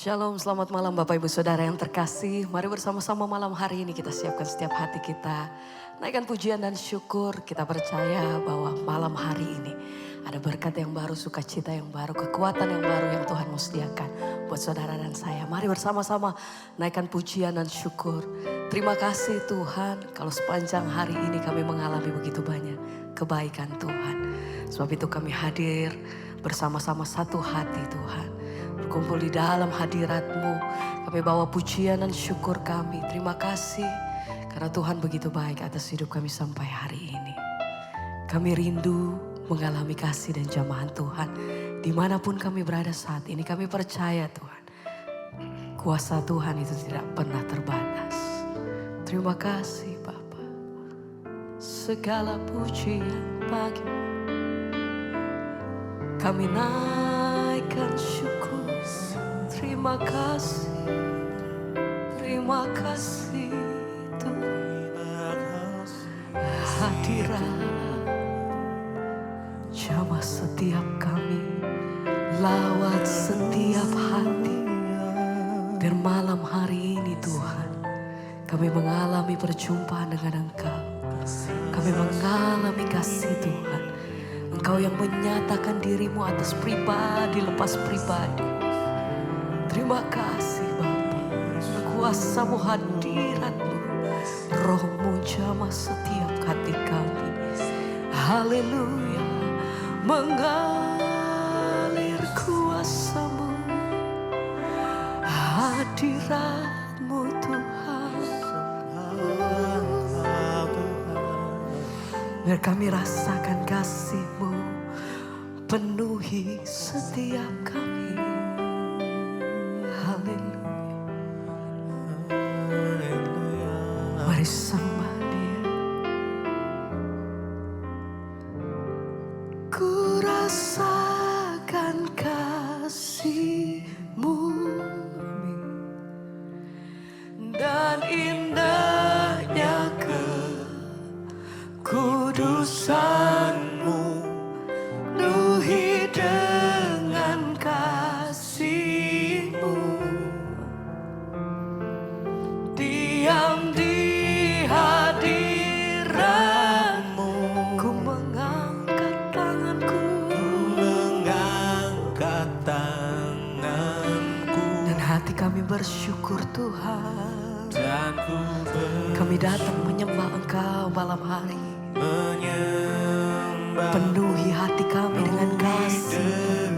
Shalom, selamat malam Bapak Ibu Saudara yang terkasih. Mari bersama-sama malam hari ini kita siapkan setiap hati kita. Naikkan pujian dan syukur, kita percaya bahwa malam hari ini ada berkat yang baru, sukacita yang baru, kekuatan yang baru yang Tuhan mau sediakan buat saudara dan saya. Mari bersama-sama naikkan pujian dan syukur. Terima kasih Tuhan kalau sepanjang hari ini kami mengalami begitu banyak kebaikan Tuhan. Sebab itu kami hadir bersama-sama satu hati Tuhan. Berkumpul di dalam hadirat-Mu. Kami bawa pujian dan syukur kami. Terima kasih karena Tuhan begitu baik atas hidup kami sampai hari ini. Kami rindu mengalami kasih dan jamahan Tuhan. Dimanapun kami berada saat ini, kami percaya Tuhan. Kuasa Tuhan itu tidak pernah terbatas. Terima kasih Bapa. Segala pujian bagi kami naikkan syukur. Terima kasih Tuhan. Hadirat jamah setiap kami, lawat setiap hati. Dan malam hari ini Tuhan, kami mengalami perjumpaan dengan Engkau. Kami mengalami kasih Tuhan. Engkau yang menyatakan dirimu atas pribadi lepas pribadi. Terima kasih Bapa, kuasa-Mu, hadirat-Mu, Roh-Mu jamah setiap hati kami. Haleluya, mengalir kuasa-Mu, hadirat-Mu Tuhan. Biar kami rasakan kasih-Mu penuhi setiap kami. Mari sembah Dia. Ku rasakan kasih-Mu dan indahnya kekudusan-Mu, penuhi dengan kasih-Mu. Diam di hadirat-Mu, ku mengangkat tanganku, dan hati kami bersyukur Tuhan. Kami datang menyembah Engkau malam hari. Penuhi hati kami dengan kasih.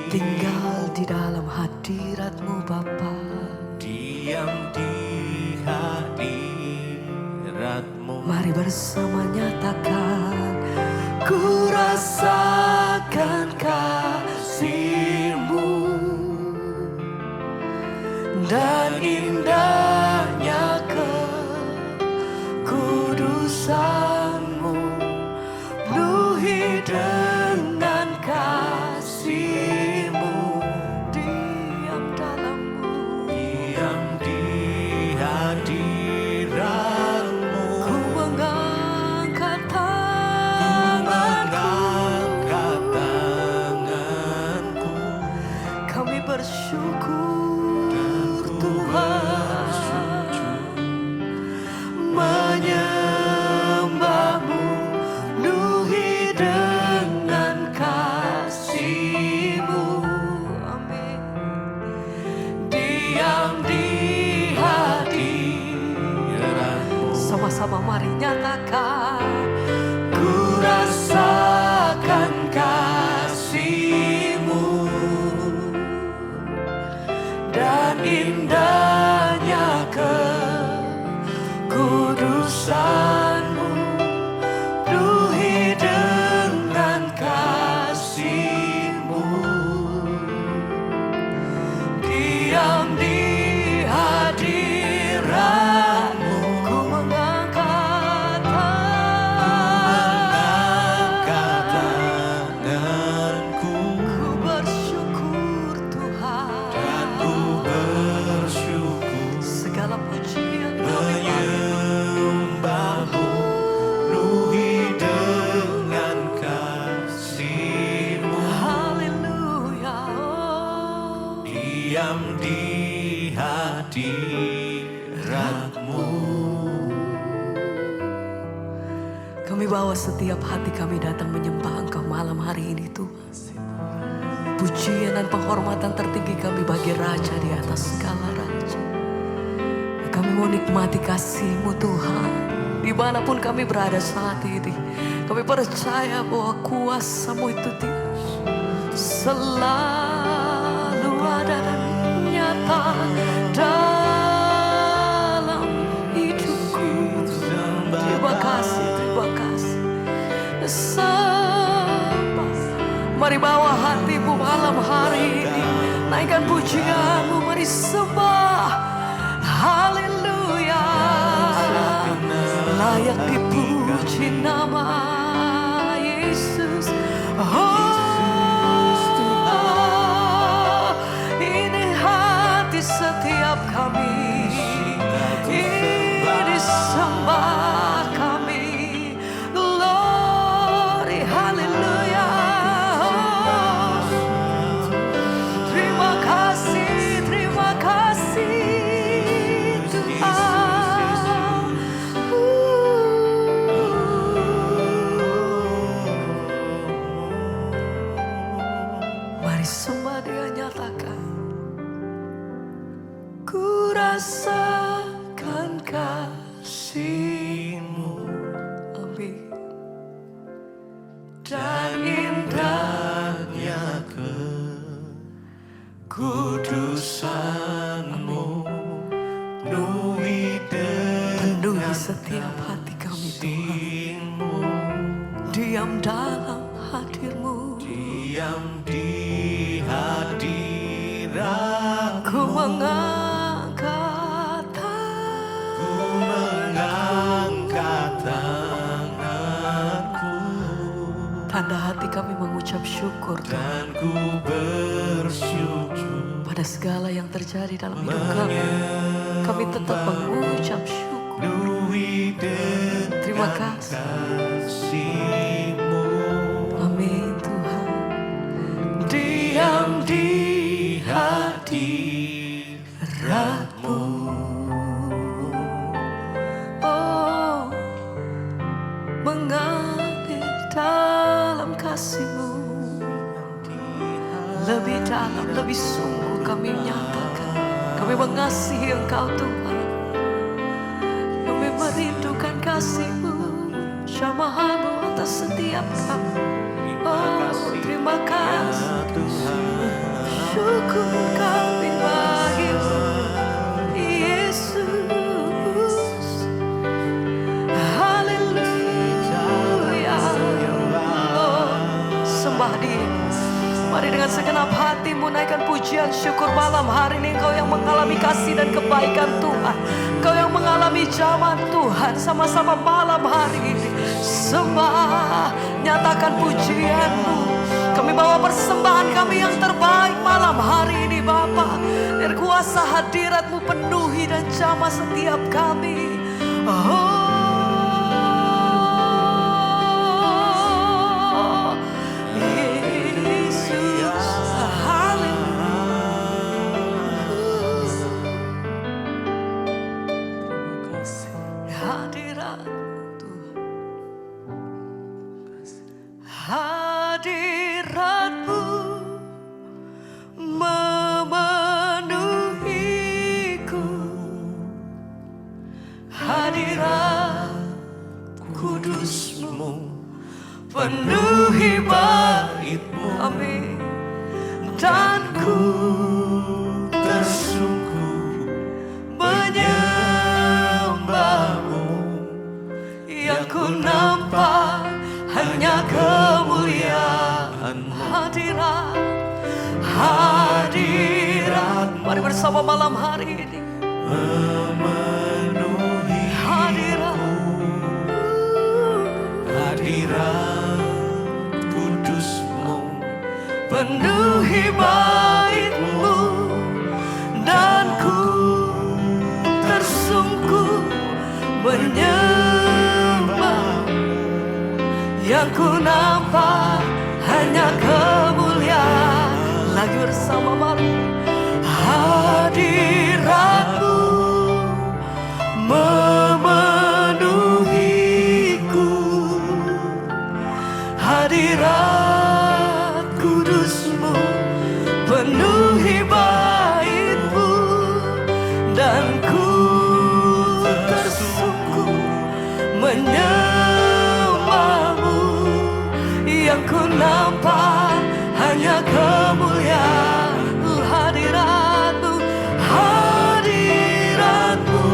Tinggal di dalam hadirat-Mu Bapa. Diam di hadirat-Mu. Mari bersama nyatakan, ku rasakan kasih-Mu dan indahnya kekudusan-Mu, penuhi dengan kasih-Mu. Diam dalam-Mu, diam di hadirat-Mu. Ku mengangkat tanganku, Kami bawa setiap hati kami datang menyembah Engkau malam hari ini Tuhan. Pujian dan penghormatan tertinggi kami bagi Raja di atas segala raja. Kami mau nikmati kasih-Mu Tuhan. Dimanapun kami berada saat ini, kami percaya bahwa kuasa-Mu itu selalu ada dan nyata dalam hidupku. Terima kasih, terima kasih. Mari bawa hatimu malam hari ini, naikkan pujianmu, mari sembah. Haleluya, layak dipuji nama Yesus. Ini hati setiap kami, ini sembah kami. Glory, haleluya. Terima kasih, terima kasih Tuhan. Mari sembah Dia, nyatakan. Ku rasakan kasih-Mu, amin. Dan indahnya kekudusan-Mu, penuhi setiap hati kami Tuhan. Diam dalam hadir-Mu, diam di hadirat. ku mengangkat tanganku, tanda hati kami mengucap syukur Tuhan, dan ku bersyukur pada segala yang terjadi dalam hidup kami. Kami tetap mengucap syukur. Terima kasih. kasih-Mu. Amin Tuhan. Diam di hadirat-Mu, Oh, mengalir dalam kasih-Mu. Lebih dalam, lebih sungguh kami menyatakan kami mengasihi Engkau Tuhan. Kami merindukan kasih-Mu, jamaah-Mu atas setiap kami. Oh, terima kasih. Syukur kami bagi-Mu, Yesus. Haleluya. Oh, sembah Dia. Mari dengan segenap hatimu naikkan pujian syukur malam hari ini. Engkau yang mengalami kasih dan kebaikan Tuhan, Engkau yang mengalami zaman Tuhan. Sama-sama malam hari ini sembah, nyatakan pujianmu. Kami bawa persembahan kami yang terbaik malam hari ini Bapa. Biar kuasa hadirat-Mu penuhi dan jamah setiap kami. Oh, hadirat-Mu memenuhiku, hadirat kudus-Mu penuhi bait-Mu. Amin. Dan ku tersungguh menyembah-Mu, yang ku nampak hanya kemuliaan-Mu. Hadirat, hadirat. Mari bersama malam hari ini memenuhi hadirat. hadirat kudus-Mu Penuhi bait-Mu, dan ku tersungguh menyembah. Yang ku nampak hanya kemuliaan. Lagi bersama mari. Hadirat-Mu memenuhiku, hadirat kudus-Mu penuhi bait-Mu, dan ku tersungkur menyembah-Mu. Yang ku nampak hanya kemuliaan hadirat-Mu, hadirat-Mu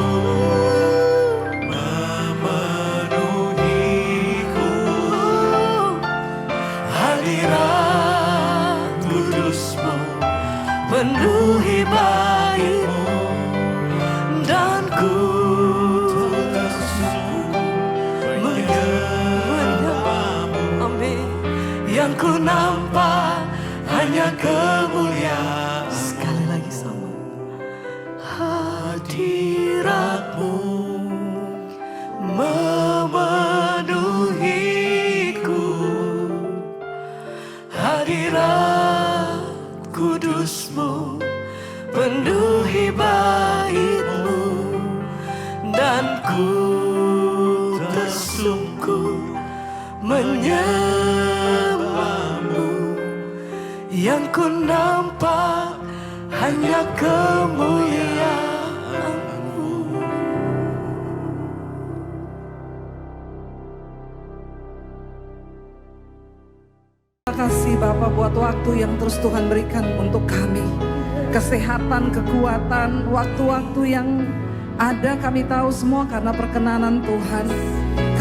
memenuhiku. hadirat kudus-Mu penuhi bait-Mu, dan ku menyembah-Mu. Amin. Yang ku nampak hanya kemuliaan. Sekali lagi sama. Hadirat-Mu memenuhiku. Hadirat kudus-Mu penuhi bait-Mu, dan ku tersungkur menyembah-Mu. Yang ku nampak hanya kemuliaan-Mu. Terima kasih Bapak buat waktu yang terus Tuhan berikan untuk kami. Kesehatan, kekuatan, waktu-waktu yang ada kami tahu semua karena perkenanan Tuhan.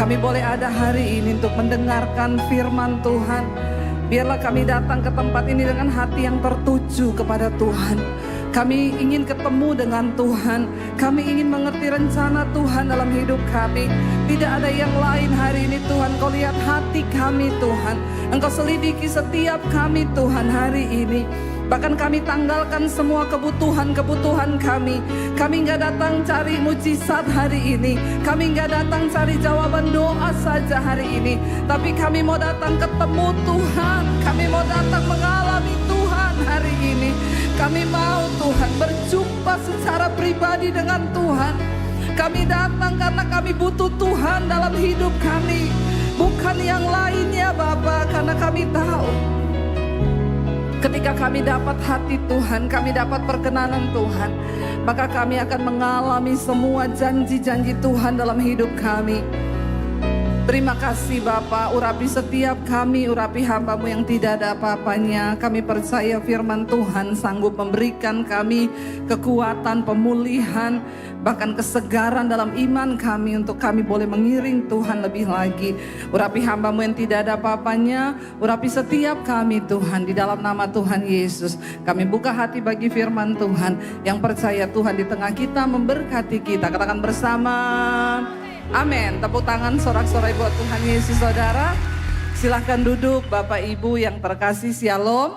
Kami boleh ada hari ini untuk mendengarkan firman Tuhan. Biarlah kami datang ke tempat ini dengan hati yang tertuju kepada Tuhan. Kami ingin ketemu dengan Tuhan. Kami ingin mengerti rencana Tuhan dalam hidup kami. Tidak ada yang lain hari ini Tuhan. Kau lihat hati kami Tuhan. Engkau selidiki setiap kami Tuhan hari ini. Bahkan kami tanggalkan semua kebutuhan-kebutuhan kami. Kami gak datang cari mujizat hari ini. Kami gak datang cari jawaban doa saja hari ini. Tapi kami mau datang ketemu Tuhan. Kami mau datang mengalami Tuhan hari ini. Kami mau Tuhan berjumpa secara pribadi dengan Tuhan. Kami datang karena kami butuh Tuhan dalam hidup kami. Bukan yang lainnya Bapa, karena kami tahu ketika kami dapat hati Tuhan, kami dapat perkenanan Tuhan, maka kami akan mengalami semua janji-janji Tuhan dalam hidup kami. Terima kasih Bapa, urapi setiap kami, urapi hamba-Mu yang tidak ada apa-apanya. Kami percaya firman Tuhan sanggup memberikan kami kekuatan, pemulihan, bahkan kesegaran dalam iman kami untuk kami boleh mengiring Tuhan lebih lagi. Urapi hamba-Mu yang tidak ada apa-apanya, urapi setiap kami Tuhan, di dalam nama Tuhan Yesus. Kami buka hati bagi firman Tuhan, yang percaya Tuhan di tengah kita memberkati kita. Katakan bersama, amin. Tepuk tangan sorak-sorai buat Tuhan Yesus saudara. Silahkan duduk Bapak Ibu yang terkasih, shalom.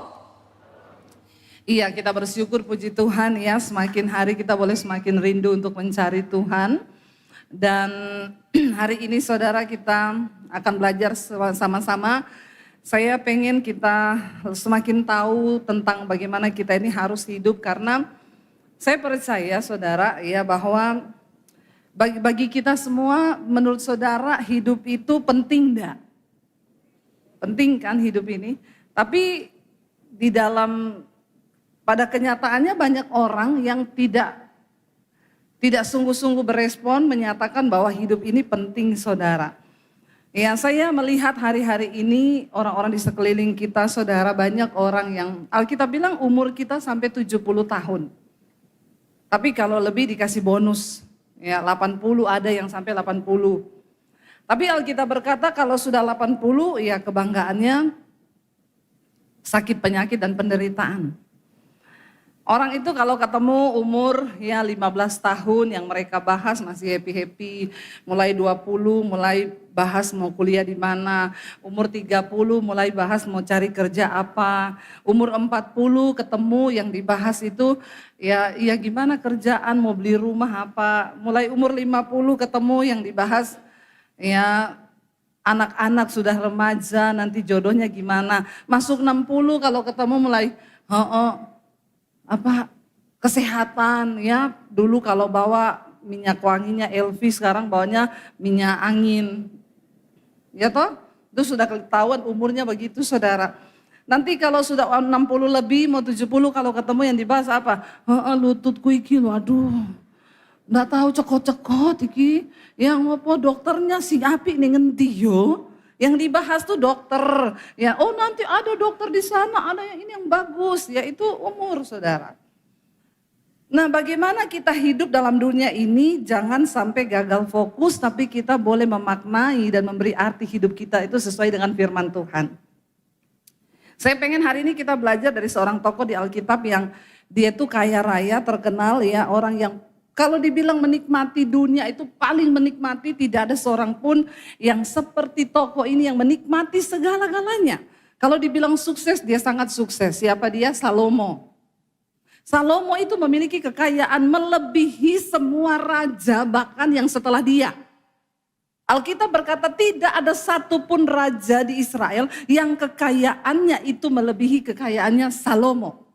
Iya, kita bersyukur puji Tuhan ya, semakin hari kita boleh semakin rindu untuk mencari Tuhan. Dan hari ini saudara kita akan belajar sama-sama. Saya pengen kita semakin tahu tentang bagaimana kita ini harus hidup, karena saya percaya saudara ya bahwa bagi kita semua, menurut saudara hidup itu penting enggak? Penting kan hidup ini? Tapi di dalam, pada kenyataannya banyak orang yang tidak sungguh-sungguh berespon menyatakan bahwa hidup ini penting saudara. Ya, saya melihat hari-hari ini orang-orang di sekeliling kita saudara, banyak orang yang Alkitab bilang umur kita sampai 70 tahun. Tapi kalau lebih dikasih bonus. Ya, 80 ada yang sampai 80. Tapi Alkitab berkata kalau sudah 80 ya kebanggaannya sakit, penyakit dan penderitaan. Orang itu kalau ketemu umur ya 15 tahun yang mereka bahas masih happy-happy, mulai 20 mulai bahas mau kuliah di mana, umur 30 mulai bahas mau cari kerja apa, umur 40 ketemu yang dibahas itu ya gimana kerjaan, mau beli rumah apa, mulai umur 50 ketemu yang dibahas ya anak-anak sudah remaja nanti jodohnya gimana, masuk 60 kalau ketemu mulai kesehatan ya, dulu kalau bawa minyak wanginya LV sekarang bawanya minyak angin. Ya toh? Itu sudah ketahuan umurnya begitu saudara. Nanti kalau sudah 60 lebih mau 70 kalau ketemu yang dibahas apa? Lututku iki loh, aduh. Nggak tahu cekot-cekot iki. Yang apa dokternya si api nih ngendi yo. Yang dibahas tuh dokter. Ya, oh nanti ada dokter di sana, ada yang ini yang bagus. Ya itu umur saudara. Nah bagaimana kita hidup dalam dunia ini jangan sampai gagal fokus tapi kita boleh memaknai dan memberi arti hidup kita itu sesuai dengan firman Tuhan. Saya pengen hari ini kita belajar dari seorang tokoh di Alkitab yang dia tuh kaya raya terkenal ya, orang yang kalau dibilang menikmati dunia itu paling menikmati, tidak ada seorang pun yang seperti tokoh ini yang menikmati segala-galanya. Kalau dibilang sukses dia sangat sukses, siapa dia? Salomo. Salomo itu memiliki kekayaan melebihi semua raja bahkan yang setelah dia. Alkitab berkata tidak ada satupun raja di Israel yang kekayaannya itu melebihi kekayaannya Salomo.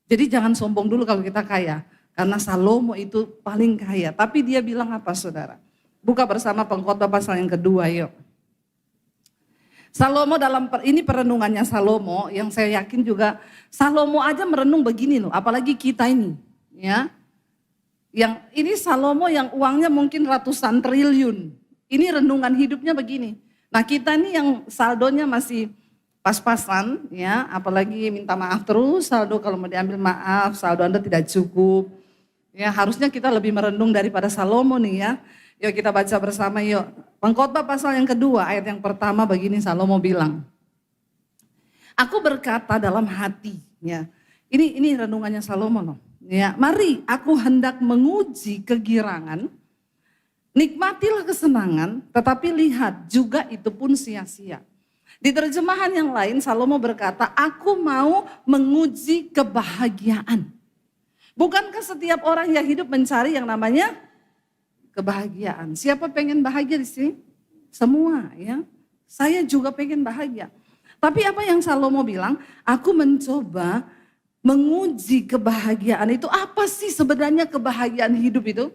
Jadi jangan sombong dulu kalau kita kaya. Karena Salomo itu paling kaya. Tapi dia bilang apa saudara? Buka bersama Pengkhotbah pasal yang kedua yuk. Salomo ini perenungannya Salomo yang saya yakin juga Salomo aja merenung begini loh, apalagi kita ini ya. Yang ini Salomo yang uangnya mungkin ratusan triliun. Ini renungan hidupnya begini. Nah, kita nih yang saldonya masih pas-pasan ya, apalagi minta maaf terus, saldo kalau mau diambil maaf, saldo Anda tidak cukup. Ya, harusnya kita lebih merenung daripada Salomo nih ya. Yuk kita baca bersama yuk. Pengkhotbah pasal yang kedua ayat yang pertama begini Salomo bilang. Aku berkata dalam hati ya. Ini renungannya Salomo loh. Ya, mari aku hendak menguji kegirangan. Nikmatilah kesenangan tetapi lihat juga itu pun sia-sia. Di terjemahan yang lain Salomo berkata, aku mau menguji kebahagiaan. Bukankah setiap orang yang hidup mencari yang namanya kebahagiaan? Siapa pengen bahagia di sini? Semua ya. Saya juga pengen bahagia. Tapi apa yang Salomo bilang? Aku mencoba menguji kebahagiaan itu. Apa sih sebenarnya kebahagiaan hidup itu?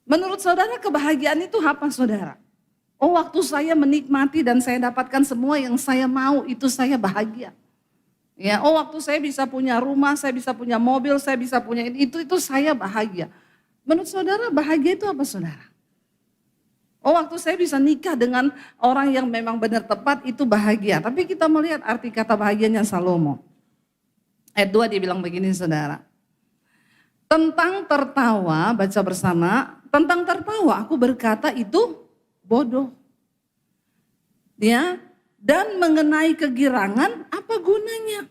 Menurut saudara kebahagiaan itu apa saudara? Oh waktu saya menikmati dan saya dapatkan semua yang saya mau itu saya bahagia. Ya, oh waktu saya bisa punya rumah, saya bisa punya mobil, saya bisa punya itu saya bahagia. Menurut saudara bahagia itu apa saudara? Oh waktu saya bisa nikah dengan orang yang memang benar tepat itu bahagia. Tapi kita melihat arti kata bahagianya Salomo. Ayat 2 dia bilang begini saudara. Tentang tertawa, baca bersama. Tentang tertawa aku berkata itu bodoh. Ya, dan mengenai kegirangan apa gunanya?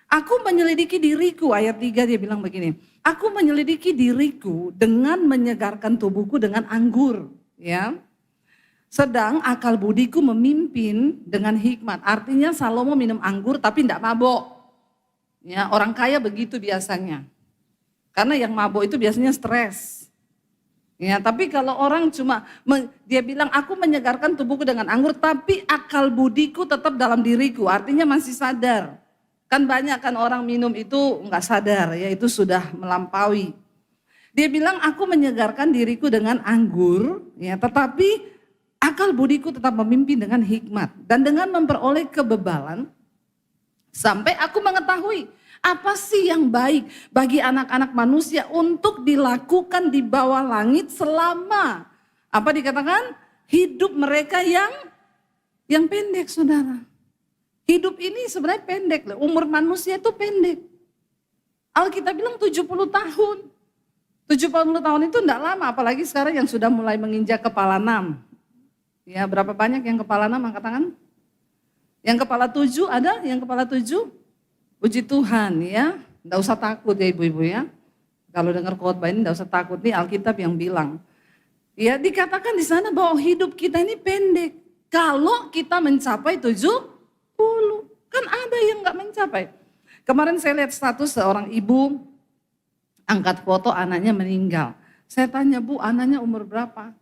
Aku menyelidiki diriku, ayat 3 dia bilang begini. Aku menyelidiki diriku dengan menyegarkan tubuhku dengan anggur. Ya. Sedang akal budiku memimpin dengan hikmat. Artinya Salomo minum anggur tapi tidak mabok. Ya, orang kaya begitu biasanya. Karena yang mabok itu biasanya stres. Ya, tapi kalau orang dia bilang aku menyegarkan tubuhku dengan anggur tapi akal budiku tetap dalam diriku, artinya masih sadar. Kan banyak kan orang minum itu enggak sadar, ya itu sudah melampaui. Dia bilang aku menyegarkan diriku dengan anggur, ya tetapi akal budiku tetap memimpin dengan hikmat dan dengan memperoleh kebebalan sampai aku mengetahui apa sih yang baik bagi anak-anak manusia untuk dilakukan di bawah langit selama apa dikatakan hidup mereka yang pendek saudara. Hidup ini sebenarnya pendek, umur manusia itu pendek. Alkitab bilang 70 tahun. 70 tahun itu enggak lama, apalagi sekarang yang sudah mulai menginjak kepala 6. Ya, berapa banyak yang kepala 6 angkat tangan? Yang kepala 7 ada? Yang kepala 7? Puji Tuhan ya, enggak usah takut ya ibu-ibu ya. Kalau dengar khotbah ini enggak usah takut, nih Alkitab yang bilang. Ya, dikatakan di sana bahwa hidup kita ini pendek. Kalau kita mencapai 70, kan ada yang enggak mencapai. Kemarin saya lihat status seorang ibu angkat foto anaknya meninggal. Saya tanya, Bu, anaknya umur berapa?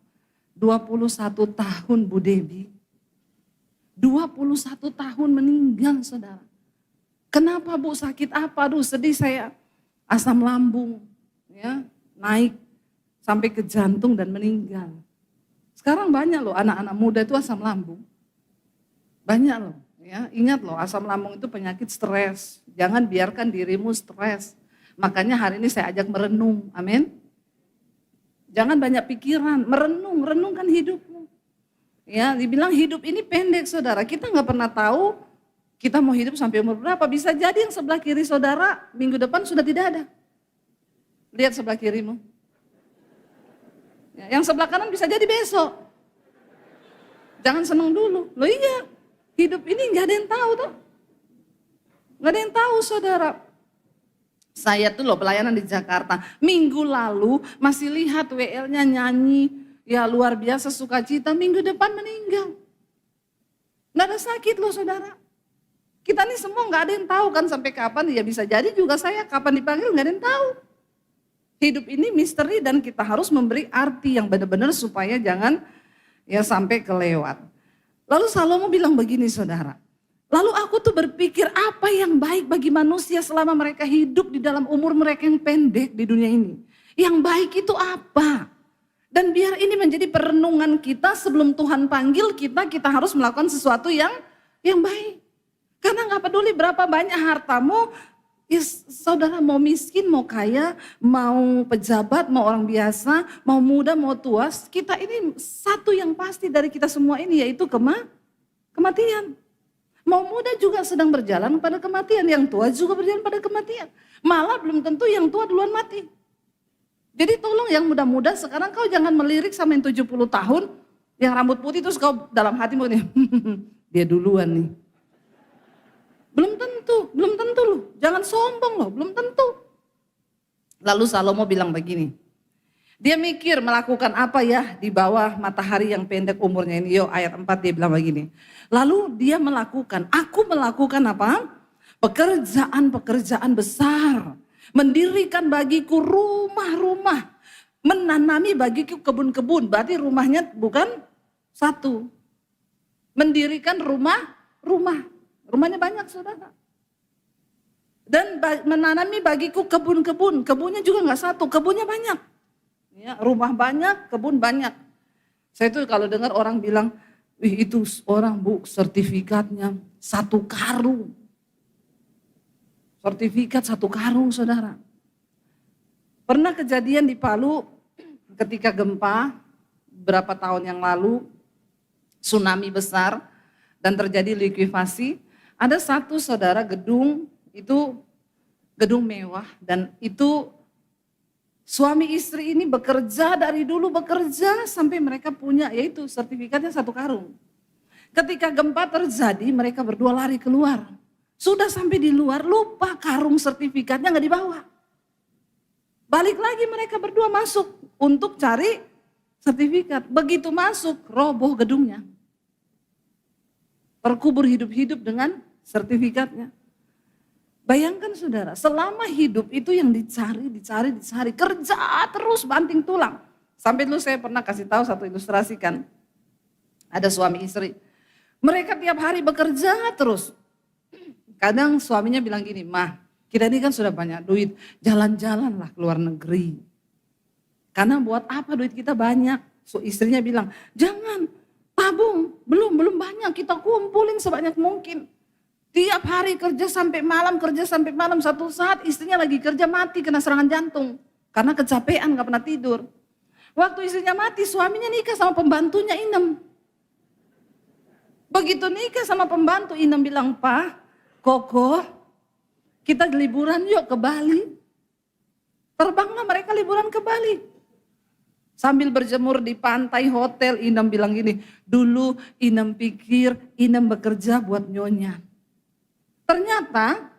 21 tahun Bu Debi. 21 tahun meninggal saudara. Kenapa Bu, sakit apa? Aduh sedih saya. Asam lambung ya naik sampai ke jantung dan meninggal. Sekarang banyak loh anak-anak muda itu asam lambung. Banyak loh. Ya, ingat loh, asam lambung itu penyakit stres. Jangan biarkan dirimu stres. Makanya hari ini saya ajak merenung. Amin. Jangan banyak pikiran, renungkan hidupmu. Ya, dibilang hidup ini pendek saudara. Kita nggak pernah tahu kita mau hidup sampai umur berapa. Bisa jadi yang sebelah kiri saudara minggu depan sudah tidak ada. Lihat sebelah kirimu. Ya, yang sebelah kanan bisa jadi besok. Jangan senang dulu. Loh iya. Hidup ini nggak ada yang tahu tuh. Nggak ada yang tahu saudara. Saya tuh loh pelayanan di Jakarta. Minggu lalu masih lihat WL-nya nyanyi. Ya luar biasa sukacita. Minggu depan meninggal. Nggak ada sakit loh saudara. Kita nih semua nggak ada yang tahu kan sampai kapan. Ya bisa jadi juga saya kapan dipanggil nggak ada yang tahu. Hidup ini misteri dan kita harus memberi arti yang benar-benar supaya jangan ya sampai kelewat. Lalu Salomo bilang begini saudara, lalu aku tuh berpikir apa yang baik bagi manusia selama mereka hidup di dalam umur mereka yang pendek di dunia ini. Yang baik itu apa? Dan biar ini menjadi perenungan kita sebelum Tuhan panggil kita, kita harus melakukan sesuatu yang baik. Karena gak peduli berapa banyak hartamu, ya saudara mau miskin, mau kaya, mau pejabat, mau orang biasa, mau muda, mau tua. Kita ini satu yang pasti dari kita semua ini yaitu kematian. Mau muda juga sedang berjalan pada kematian, yang tua juga berjalan pada kematian. Malah belum tentu yang tua duluan mati. Jadi tolong yang muda-muda sekarang kau jangan melirik sama yang 70 tahun, yang rambut putih terus kau dalam hatimu nih, dia duluan nih. Belum tentu loh. Jangan sombong loh, belum tentu. Lalu Salomo bilang begini. Dia mikir melakukan apa ya di bawah matahari yang pendek umurnya ini. Yo ayat 4 dia bilang begini. Lalu dia melakukan, aku melakukan apa? Pekerjaan-pekerjaan besar. Mendirikan bagiku rumah-rumah. Menanami bagiku kebun-kebun. Berarti rumahnya bukan satu. Mendirikan rumah-rumah. Rumahnya banyak saudara. Dan menanami bagiku kebun-kebun. Kebunnya juga gak satu, kebunnya banyak. Ya, rumah banyak, kebun banyak. Saya tuh kalau dengar orang bilang, wih itu orang bu sertifikatnya 1 karung. Sertifikat 1 karung saudara. Pernah kejadian di Palu ketika gempa berapa tahun yang lalu. Tsunami besar dan terjadi likuifasi. Ada satu saudara gedung, itu gedung mewah dan itu suami istri ini bekerja dari dulu bekerja sampai mereka punya yaitu sertifikatnya 1 karung. Ketika gempa terjadi mereka berdua lari keluar. Sudah sampai di luar lupa karung sertifikatnya gak dibawa. Balik lagi mereka berdua masuk untuk cari sertifikat. Begitu masuk roboh gedungnya. Terkubur hidup-hidup dengan sertifikatnya. Bayangkan saudara, selama hidup itu yang dicari. Kerja terus banting tulang. Sampai dulu saya pernah kasih tahu satu ilustrasi kan. Ada suami istri. Mereka tiap hari bekerja terus. Kadang suaminya bilang gini, mah kita ini kan sudah banyak duit. Jalan-jalan lah ke luar negeri. Karena buat apa duit kita banyak. So istrinya bilang, jangan. Tabung, belum banyak, kita kumpulin sebanyak mungkin. Tiap hari kerja sampai malam, satu saat istrinya lagi kerja mati kena serangan jantung. Karena kecapean gak pernah tidur. Waktu istrinya mati suaminya nikah sama pembantunya Inem. Begitu nikah sama pembantu Inem bilang, Pak, Koko kita liburan yuk ke Bali. Terbanglah mereka liburan ke Bali. Sambil berjemur di pantai hotel, Inem bilang gini, dulu Inem pikir Inem bekerja buat nyonya. Ternyata,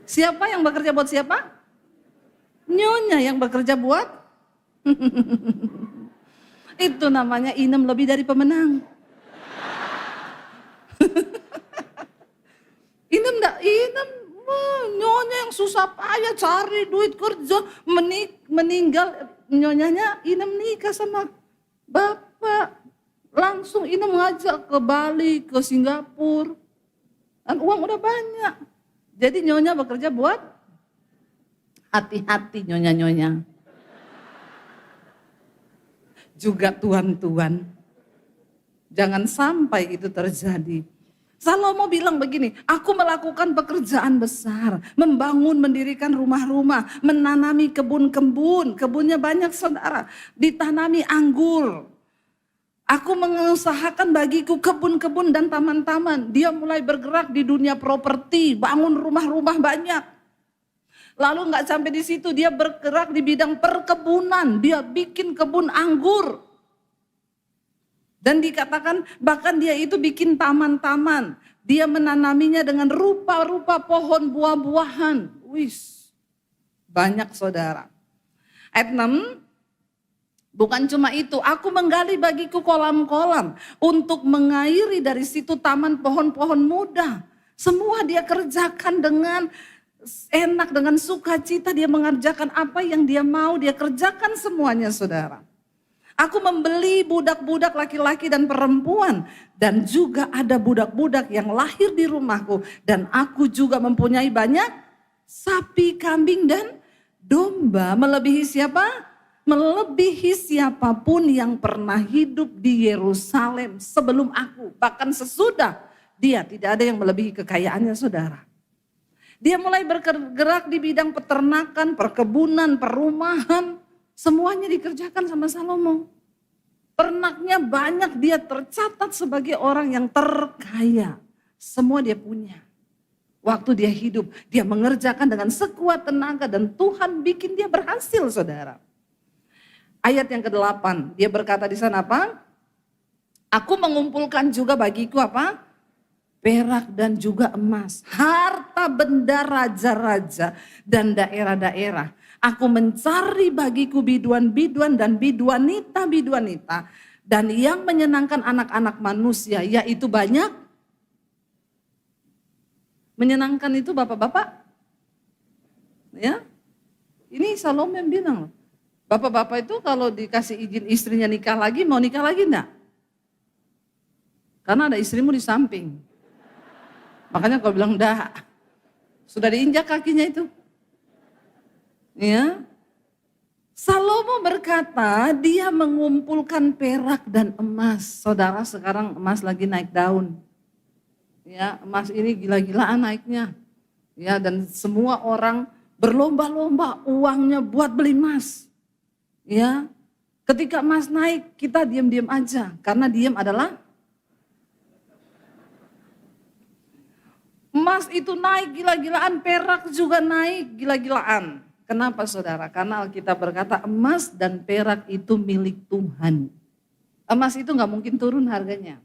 siapa yang bekerja buat siapa? Nyonya yang bekerja buat. Itu namanya Inem lebih dari pemenang. Inem nyonya yang susah payah cari duit kerja, meninggal nyonyanya Inem nikah sama bapak. Langsung Inem ngajak ke Bali, ke Singapura. Dan uang udah banyak. Jadi nyonya bekerja buat hati-hati nyonya-nyonya. juga tuan-tuan. Jangan sampai itu terjadi. Salomo bilang begini, aku melakukan pekerjaan besar, membangun, mendirikan rumah-rumah, menanami kebun-kebun, kebunnya banyak saudara, ditanami anggur. Aku mengusahakan bagiku kebun-kebun dan taman-taman. Dia mulai bergerak di dunia properti, bangun rumah-rumah banyak. Lalu nggak sampai di situ, dia bergerak di bidang perkebunan, dia bikin kebun anggur. Dan dikatakan bahkan dia itu bikin taman-taman. Dia menanaminya dengan rupa-rupa pohon buah-buahan. Wis, banyak saudara. Ayat 6, bukan cuma itu, aku menggali bagiku kolam-kolam untuk mengairi dari situ taman pohon-pohon muda. Semua dia kerjakan dengan enak, dengan sukacita. Dia mengerjakan apa yang dia mau, dia kerjakan semuanya saudara. Aku membeli budak-budak laki-laki dan perempuan. Dan juga ada budak-budak yang lahir di rumahku. Dan aku juga mempunyai banyak sapi, kambing dan domba. Melebihi siapa? Melebihi siapapun yang pernah hidup di Yerusalem sebelum aku. Bahkan sesudah dia, tidak ada yang melebihi kekayaannya saudara. Dia mulai bergerak di bidang peternakan, perkebunan, perumahan. Semuanya dikerjakan sama Salomo. Ternaknya banyak, dia tercatat sebagai orang yang terkaya. Semua dia punya. Waktu dia hidup, dia mengerjakan dengan sekuat tenaga dan Tuhan bikin dia berhasil saudara. Ayat yang ke-8, dia berkata di sana apa? Aku mengumpulkan juga bagiku apa? Perak dan juga emas, harta benda raja-raja dan daerah-daerah. Aku mencari bagiku biduan-biduan dan biduanita-biduanita. Dan yang menyenangkan anak-anak manusia, yaitu banyak. Menyenangkan itu bapak-bapak. Ya, ini Salomo yang bilang. Bapak-bapak itu kalau dikasih izin istrinya nikah lagi, mau nikah lagi enggak? Karena ada istrimu di samping. Makanya kau bilang enggak. Sudah diinjak kakinya itu. Ya, Salomo berkata dia mengumpulkan perak dan emas. Saudara sekarang emas lagi naik daun. Ya, emas ini gila-gilaan naiknya. Ya, dan semua orang berlomba-lomba uangnya buat beli emas. Ya, ketika emas naik kita diam-diam aja karena diam adalah emas itu naik gila-gilaan, perak juga naik gila-gilaan. Kenapa saudara? Karena Alkitab berkata emas dan perak itu milik Tuhan. Emas itu gak mungkin turun harganya.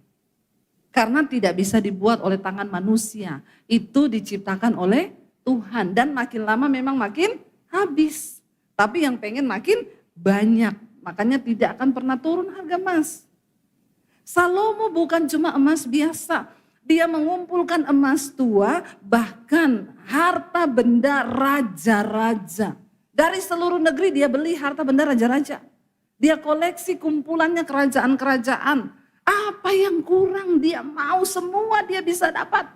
Karena tidak bisa dibuat oleh tangan manusia. Itu diciptakan oleh Tuhan. Dan makin lama memang makin habis. Tapi yang pengen makin banyak. Makanya tidak akan pernah turun harga emas. Salomo bukan cuma emas biasa. Dia mengumpulkan emas tua, bahkan harta benda raja-raja. Dari seluruh negeri dia beli harta benda raja-raja. Dia koleksi kumpulannya kerajaan-kerajaan. Apa yang kurang dia mau semua dia bisa dapat.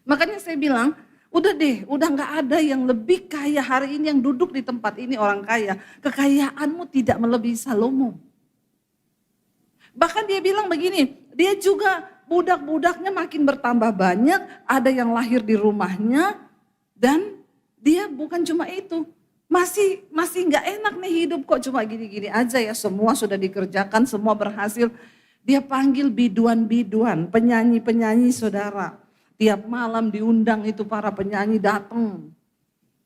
Makanya saya bilang, udah deh, udah gak ada yang lebih kaya hari ini yang duduk di tempat ini orang kaya. Kekayaanmu tidak melebihi Salomo. Bahkan dia bilang begini, dia juga budak-budaknya makin bertambah banyak, ada yang lahir di rumahnya, dan dia bukan cuma itu, masih nggak enak nih hidup kok cuma gini-gini aja ya, semua sudah dikerjakan, semua berhasil. Dia panggil biduan-biduan, penyanyi-penyanyi saudara, tiap malam diundang itu para penyanyi datang.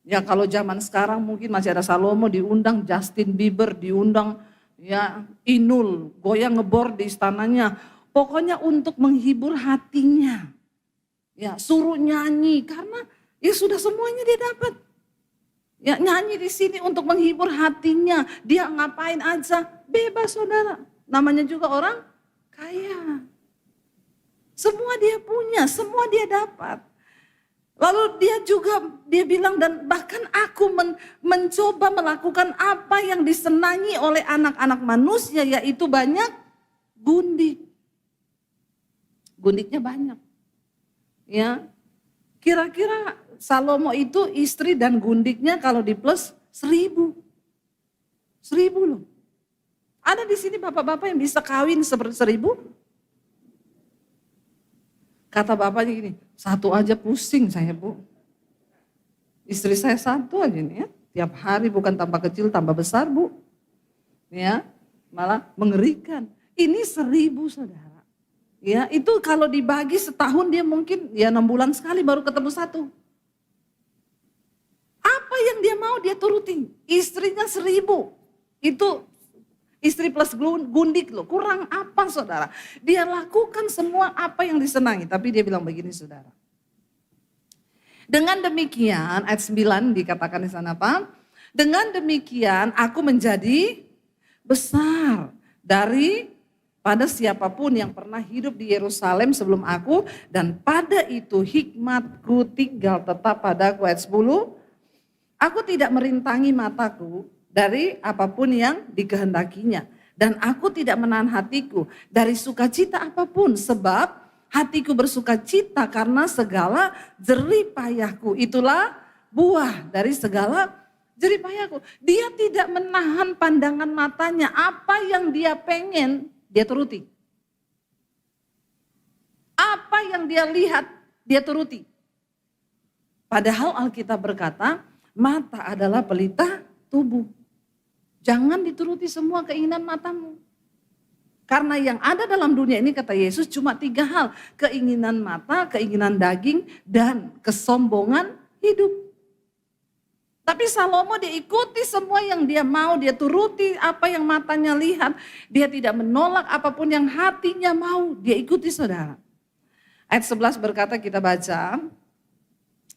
Ya kalau zaman sekarang mungkin masih ada Salomo diundang, Justin Bieber diundang, ya Inul goyang ngebor di istananya. Pokoknya untuk menghibur hatinya. Ya, suruh nyanyi karena ya sudah semuanya dia dapat. Ya, nyanyi di sini untuk menghibur hatinya. Dia ngapain aja, bebas saudara. Namanya juga orang kaya. Semua dia punya, semua dia dapat. Lalu dia bilang dan bahkan aku mencoba melakukan apa yang disenangi oleh anak-anak manusia, yaitu banyak gundik. Gundiknya banyak. Ya. Kira-kira Salomo itu istri dan gundiknya kalau di plus 1000. 1000 loh. Ada di sini bapak-bapak yang bisa kawin 1.000? Kata bapaknya gini, 1 aja pusing saya Bu. Istri saya 1 aja nih ya. Tiap hari bukan tambah kecil tambah besar Bu. Ya, malah mengerikan. Ini 1.000 saudara. Ya, itu kalau dibagi setahun dia mungkin ya 6 bulan sekali baru ketemu 1. Apa yang dia mau dia turuti. Istrinya 1.000. Itu istri plus gundik loh. Kurang apa saudara? Dia lakukan semua apa yang disenangi. Tapi dia bilang begini saudara. Dengan demikian ayat 9 dikatakan di sana apa? Dengan demikian aku menjadi besar daripada siapapun yang pernah hidup di Yerusalem sebelum aku. Dan pada itu hikmatku tinggal tetap padaku. Ayat 10. Aku tidak merintangi mataku dari apapun yang dikehendakinya. Dan aku tidak menahan hatiku dari sukacita apapun. Sebab hatiku bersukacita karena segala jerih payahku. Itulah buah dari segala jerih payahku. Dia tidak menahan pandangan matanya. Apa yang dia pengen, dia turuti. Apa yang dia lihat, dia turuti. Padahal Alkitab berkata, mata adalah pelita tubuh. Jangan dituruti semua keinginan matamu. Karena yang ada dalam dunia ini kata Yesus cuma 3 hal. Keinginan mata, keinginan daging, dan kesombongan hidup. Tapi Salomo dia ikuti semua yang dia mau, dia turuti apa yang matanya lihat. Dia tidak menolak apapun yang hatinya mau, dia ikuti saudara. Ayat 11 berkata kita baca,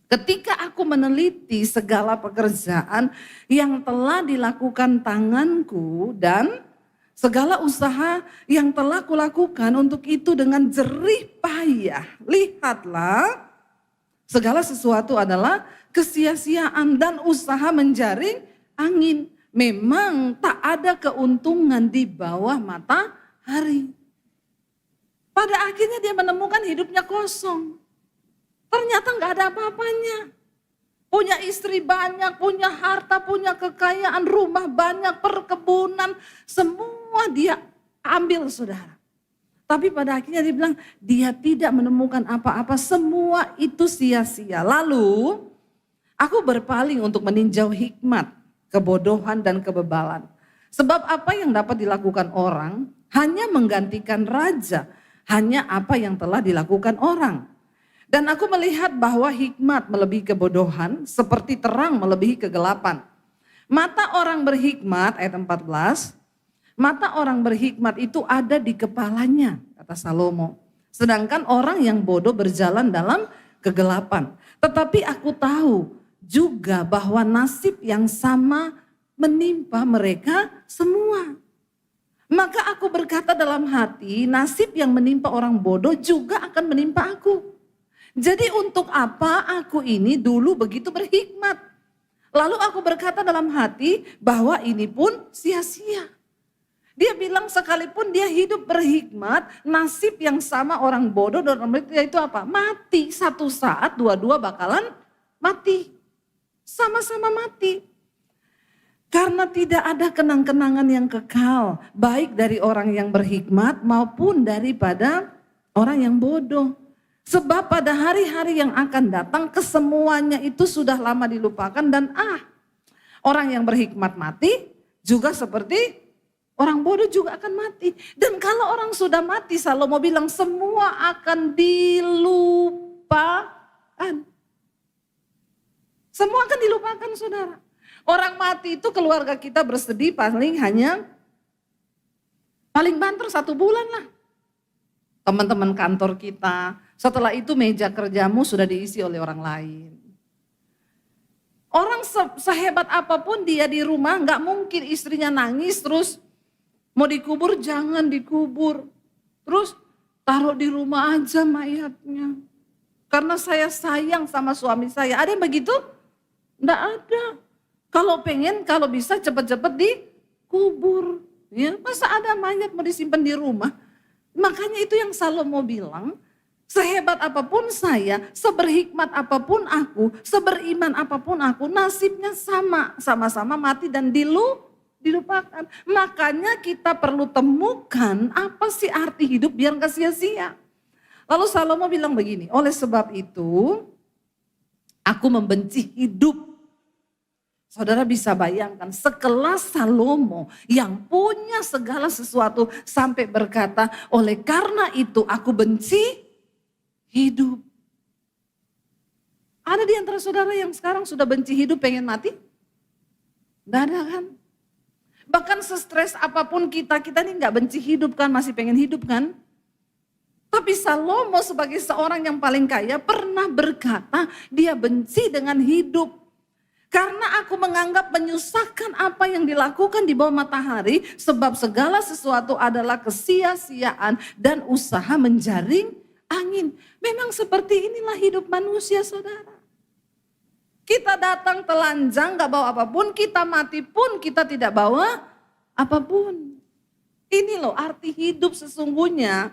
ketika aku meneliti segala pekerjaan yang telah dilakukan tanganku dan segala usaha yang telah kulakukan untuk itu dengan jerih payah. Lihatlah, segala sesuatu adalah kesia-siaan dan usaha menjaring angin. Memang tak ada keuntungan di bawah matahari. Pada akhirnya dia menemukan hidupnya kosong. Ternyata gak ada apa-apanya. Punya istri banyak, punya harta, punya kekayaan, rumah banyak, perkebunan. Semua dia ambil saudara. Tapi pada akhirnya dia bilang dia tidak menemukan apa-apa. Semua itu sia-sia. Lalu aku berpaling untuk meninjau hikmat, kebodohan dan kebebalan. Sebab apa yang dapat dilakukan orang hanya menggantikan raja. Hanya apa yang telah dilakukan orang. Dan aku melihat bahwa hikmat melebihi kebodohan seperti terang melebihi kegelapan. Mata orang berhikmat, ayat 14, mata orang berhikmat itu ada di kepalanya, kata Salomo. Sedangkan orang yang bodoh berjalan dalam kegelapan. Tetapi aku tahu juga bahwa nasib yang sama menimpa mereka semua. Maka aku berkata dalam hati, nasib yang menimpa orang bodoh juga akan menimpa aku. Jadi untuk apa aku ini dulu begitu berhikmat? Lalu aku berkata dalam hati bahwa ini pun sia-sia. Dia bilang sekalipun dia hidup berhikmat, nasib yang sama orang bodoh dan orang berhikmat itu apa? Mati. Satu saat dua-dua bakalan mati. Sama-sama mati. Karena tidak ada kenang-kenangan yang kekal. Baik dari orang yang berhikmat maupun daripada orang yang bodoh. Sebab pada hari-hari yang akan datang kesemuanya itu sudah lama dilupakan dan orang yang berhikmat mati juga seperti orang bodoh juga akan mati. Dan kalau orang sudah mati, Salomo bilang semua akan dilupakan. Semua akan dilupakan saudara. Orang mati itu keluarga kita bersedih paling banter 1 bulan lah. Teman-teman kantor kita, setelah itu meja kerjamu sudah diisi oleh orang lain. Orang sehebat apapun dia di rumah gak mungkin istrinya nangis terus mau dikubur jangan dikubur. Terus taruh di rumah aja mayatnya. Karena saya sayang sama suami saya. Ada yang begitu? Gak ada. Kalau pengen kalau bisa cepet-cepet dikubur. Ya, masa ada mayat mau disimpan di rumah? Makanya itu yang Salomo bilang, sehebat apapun saya, seberhikmat apapun aku, seberiman apapun aku, nasibnya sama. Sama-sama mati dan dilupakan. Makanya kita perlu temukan apa sih arti hidup biar gak sia-sia. Lalu Salomo bilang begini, oleh sebab itu aku membenci hidup. Saudara bisa bayangkan sekelas Salomo yang punya segala sesuatu sampai berkata, oleh karena itu aku benci hidup. Ada di antara saudara yang sekarang sudah benci hidup pengen mati? Gak ada kan? Bahkan sestres apapun kita ini gak benci hidup kan, masih pengen hidup kan? Tapi Salomo sebagai seorang yang paling kaya pernah berkata dia benci dengan hidup. Karena aku menganggap menyusahkan apa yang dilakukan di bawah matahari sebab segala sesuatu adalah kesia-siaan dan usaha menjaring angin. Memang seperti inilah hidup manusia saudara. Kita datang telanjang gak bawa apapun, kita mati pun kita tidak bawa apapun. Ini loh arti hidup sesungguhnya.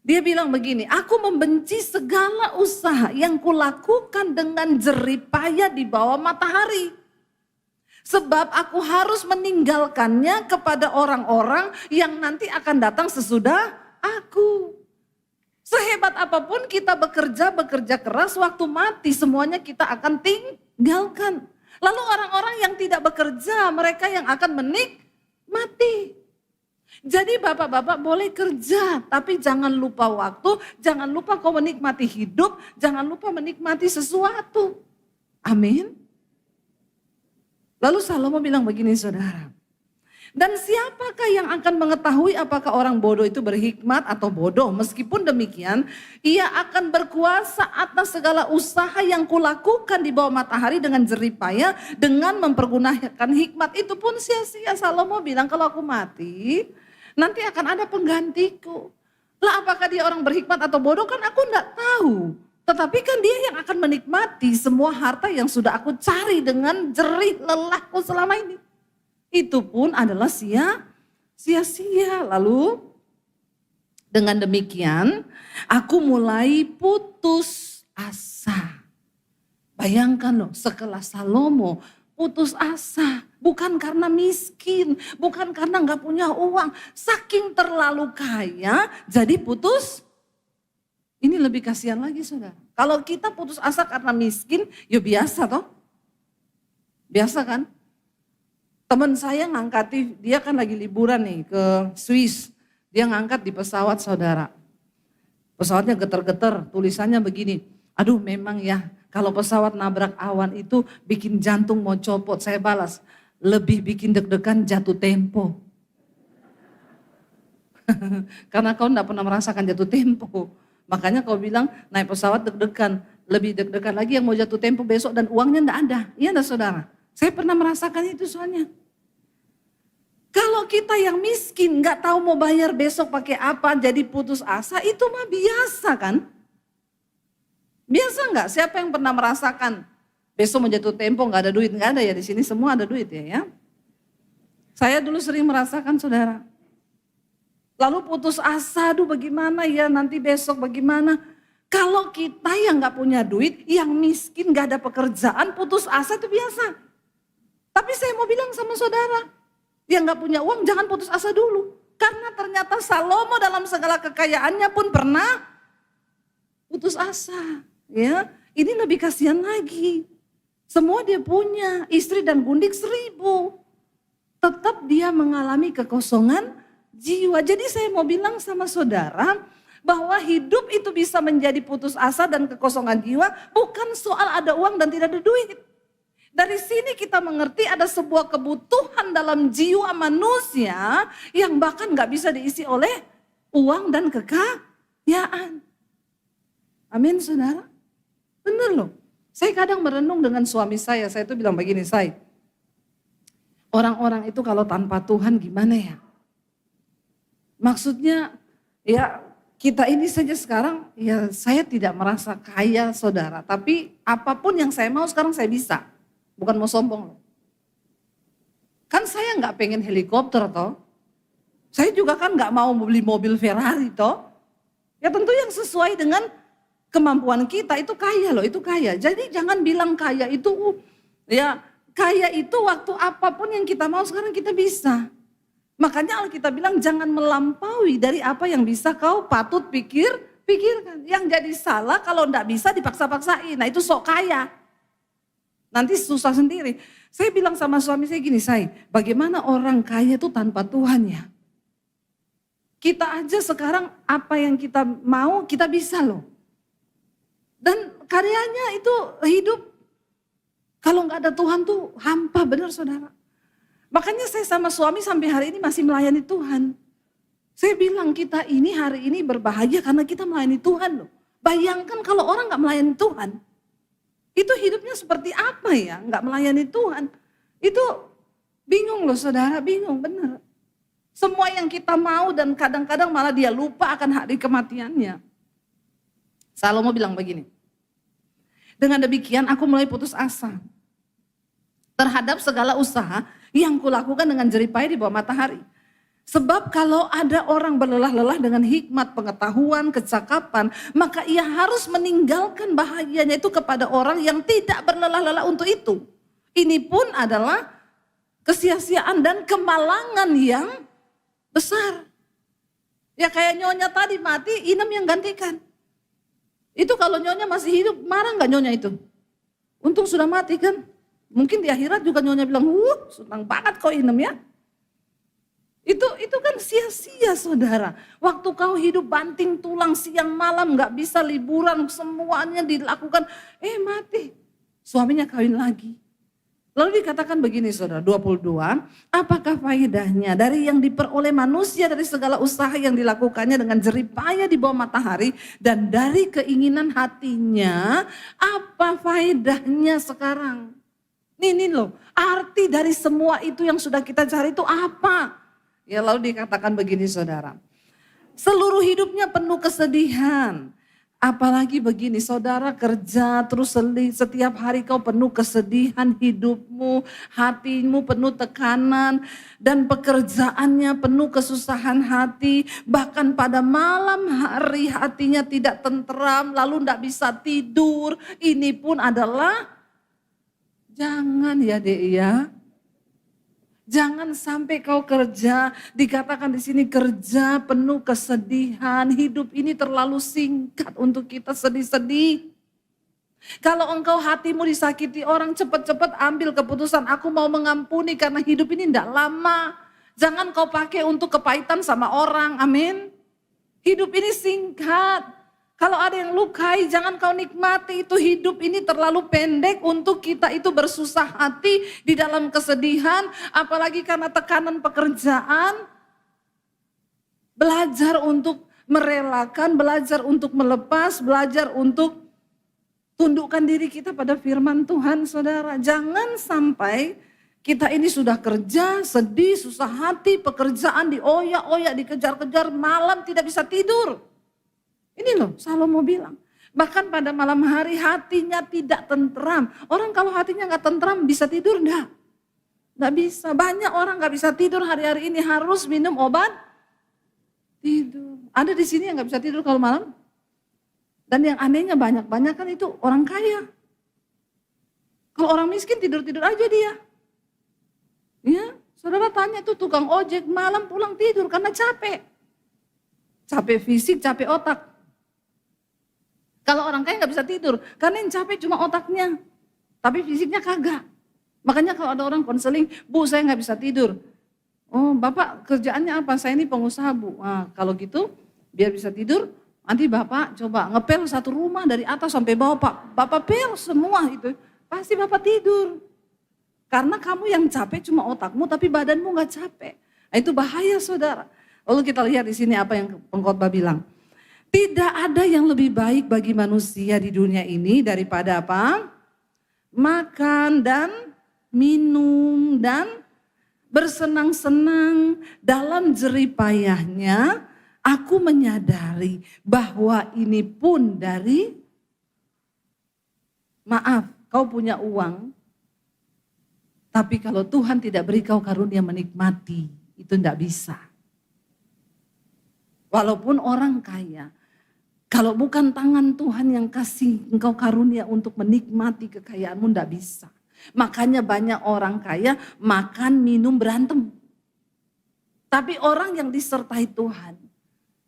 Dia bilang begini, aku membenci segala usaha yang kulakukan dengan jerih payah di bawah matahari. Sebab aku harus meninggalkannya kepada orang-orang yang nanti akan datang sesudah aku. Sehebat apapun kita bekerja keras, waktu mati semuanya kita akan tinggalkan. Lalu orang-orang yang tidak bekerja, mereka yang akan menikmati. Jadi bapak-bapak boleh kerja, tapi jangan lupa waktu, jangan lupa kau menikmati hidup, jangan lupa menikmati sesuatu. Amin. Lalu Salomo bilang begini saudara, dan siapakah yang akan mengetahui apakah orang bodoh itu berhikmat atau bodoh? Meskipun demikian, ia akan berkuasa atas segala usaha yang kulakukan di bawah matahari dengan jerih payah, dengan mempergunakan hikmat itu pun sia-sia. Salomo bilang kalau aku mati, nanti akan ada penggantiku. Lah apakah dia orang berhikmat atau bodoh kan aku enggak tahu. Tetapi kan dia yang akan menikmati semua harta yang sudah aku cari dengan jerih lelahku selama ini. Itu pun adalah sia-sia. Lalu dengan demikian aku mulai putus asa. Bayangkan loh sekelas Salomo putus asa. Bukan karena miskin, bukan karena gak punya uang. Saking terlalu kaya jadi putus. Ini lebih kasihan lagi saudara. Kalau kita putus asa karena miskin, ya biasa toh. Biasa kan? Teman saya ngangkati, dia kan lagi liburan nih ke Swiss. Dia ngangkat di pesawat saudara. Pesawatnya geter-geter, tulisannya begini. Aduh memang ya, kalau pesawat nabrak awan itu bikin jantung mau copot. Saya balas, lebih bikin deg-degan jatuh tempo. Karena kau enggak pernah merasakan jatuh tempo. Makanya kau bilang naik pesawat deg-degan. Lebih deg-degan lagi yang mau jatuh tempo besok dan uangnya enggak ada. Iya enggak saudara? Saya pernah merasakan itu soalnya. Kalau kita yang miskin enggak tahu mau bayar besok pakai apa jadi putus asa itu mah biasa kan? Biasa enggak? Siapa yang pernah merasakan besok mau jatuh tempo enggak ada duit? Enggak ada ya di sini semua ada duit ya. Saya dulu sering merasakan saudara. Lalu putus asa, aduh bagaimana ya nanti besok bagaimana. Kalau kita yang gak punya duit, yang miskin gak ada pekerjaan, putus asa itu biasa. Tapi saya mau bilang sama saudara, yang gak punya uang jangan putus asa dulu. Karena ternyata Salomo dalam segala kekayaannya pun pernah putus asa. Ya, ini lebih kasihan lagi. Semua dia punya, istri dan gundik 1000. Tetap dia mengalami kekosongan jiwa. Jadi saya mau bilang sama saudara bahwa hidup itu bisa menjadi putus asa dan kekosongan jiwa bukan soal ada uang dan tidak ada duit. Dari sini kita mengerti ada sebuah kebutuhan dalam jiwa manusia yang bahkan gak bisa diisi oleh uang dan kekayaan. Amin saudara. Benar loh. Saya kadang merenung dengan suami saya itu bilang begini, orang-orang itu kalau tanpa Tuhan gimana ya? Maksudnya ya kita ini saja sekarang ya saya tidak merasa kaya saudara. Tapi apapun yang saya mau sekarang saya bisa. Bukan mau sombong loh. Kan saya gak pengen helikopter toh. Saya juga kan gak mau beli mobil Ferrari toh. Ya tentu yang sesuai dengan kemampuan kita itu kaya loh, itu kaya. Jadi jangan bilang kaya itu ya kaya itu waktu apapun yang kita mau sekarang kita bisa. Makanya Alkitab bilang jangan melampaui dari apa yang bisa kau patut pikirkan. Yang jadi salah kalau enggak bisa dipaksa-paksain. Nah itu sok kaya. Nanti susah sendiri. Saya bilang sama suami saya gini, bagaimana orang kaya itu tanpa Tuhan ya? Kita aja sekarang apa yang kita mau kita bisa loh. Dan karyanya itu hidup. Kalau nggak ada Tuhan tuh hampa benar saudara. Makanya saya sama suami sampai hari ini masih melayani Tuhan. Saya bilang kita ini hari ini berbahagia karena kita melayani Tuhan loh. Bayangkan kalau orang nggak melayani Tuhan. Itu hidupnya seperti apa ya nggak melayani Tuhan. Itu bingung loh saudara, bingung benar. Semua yang kita mau dan kadang-kadang malah dia lupa akan hari kematiannya. Salomo bilang begini. Dengan demikian aku mulai putus asa terhadap segala usaha yang kulakukan dengan jeripaya di bawah matahari. Sebab kalau ada orang berlelah-lelah dengan hikmat, pengetahuan, kecakapan, maka ia harus meninggalkan bahagianya itu kepada orang yang tidak berlelah-lelah untuk itu. Ini pun adalah kesia-siaan dan kemalangan yang besar. Ya kayak nyonya tadi mati, Inem yang gantikan. Itu kalau nyonya masih hidup, marah gak nyonya itu? Untung sudah mati kan? Mungkin di akhirat juga nyonya bilang, senang banget kau Inem ya. Itu kan sia-sia saudara. Waktu kau hidup banting tulang siang malam gak bisa liburan, semuanya dilakukan. Mati, suaminya kawin lagi. Lalu dikatakan begini saudara, 22, apakah faedahnya dari yang diperoleh manusia dari segala usaha yang dilakukannya dengan jeripaya di bawah matahari dan dari keinginan hatinya, apa faedahnya sekarang? Ini loh, arti dari semua itu yang sudah kita cari itu apa? Ya lalu dikatakan begini saudara, seluruh hidupnya penuh kesedihan. Apalagi begini saudara kerja terus setiap hari kau penuh kesedihan hidupmu, hatimu penuh tekanan dan pekerjaannya penuh kesusahan hati. Bahkan pada malam hari hatinya tidak tenteram lalu tidak bisa tidur. Ini pun adalah jangan ya dek ya. Jangan sampai kau kerja, dikatakan di sini kerja penuh kesedihan, hidup ini terlalu singkat untuk kita sedih-sedih. Kalau engkau hatimu disakiti orang, cepat-cepat ambil keputusan, aku mau mengampuni karena hidup ini tidak lama. Jangan kau pakai untuk kepahitan sama orang, amin. Hidup ini singkat. Kalau ada yang lukai, jangan kau nikmati, itu hidup ini terlalu pendek untuk kita itu bersusah hati di dalam kesedihan, apalagi karena tekanan pekerjaan. Belajar untuk merelakan, belajar untuk melepas, belajar untuk tundukkan diri kita pada firman Tuhan, saudara. Jangan sampai kita ini sudah kerja, sedih, susah hati, pekerjaan dioyak-oyak, dikejar-kejar, malam tidak bisa tidur. Ini loh Salomo bilang, bahkan pada malam hari hatinya tidak tentram. Orang kalau hatinya gak tentram bisa tidur enggak? Gak bisa, banyak orang gak bisa tidur hari-hari ini harus minum obat tidur. Ada di sini yang gak bisa tidur kalau malam? Dan yang anehnya banyak kan itu orang kaya. Kalau orang miskin tidur-tidur aja dia. Ya, saudara tanya tuh tukang ojek malam pulang tidur karena capek. Capek fisik, capek otak. Kalau orang kaya nggak bisa tidur, karena yang capek cuma otaknya, tapi fisiknya kagak. Makanya kalau ada orang konseling, Bu saya nggak bisa tidur. Oh Bapak kerjaannya apa? Saya ini pengusaha Bu. Nah, kalau gitu biar bisa tidur, nanti Bapak coba ngepel satu rumah dari atas sampai bawah Pak. Bapak pel semua itu, pasti Bapak tidur. Karena kamu yang capek cuma otakmu, tapi badanmu nggak capek. Nah, itu bahaya saudara. Lalu kita lihat di sini apa yang pengkhotbah bilang. Tidak ada yang lebih baik bagi manusia di dunia ini daripada apa? Makan dan minum dan bersenang-senang dalam jeripayahnya. Aku menyadari bahwa ini pun dari, maaf kau punya uang, tapi kalau Tuhan tidak beri kau karunia menikmati, itu tidak bisa. Walaupun orang kaya, kalau bukan tangan Tuhan yang kasih engkau karunia untuk menikmati kekayaanmu, tidak bisa. Makanya banyak orang kaya makan, minum, berantem. Tapi orang yang disertai Tuhan,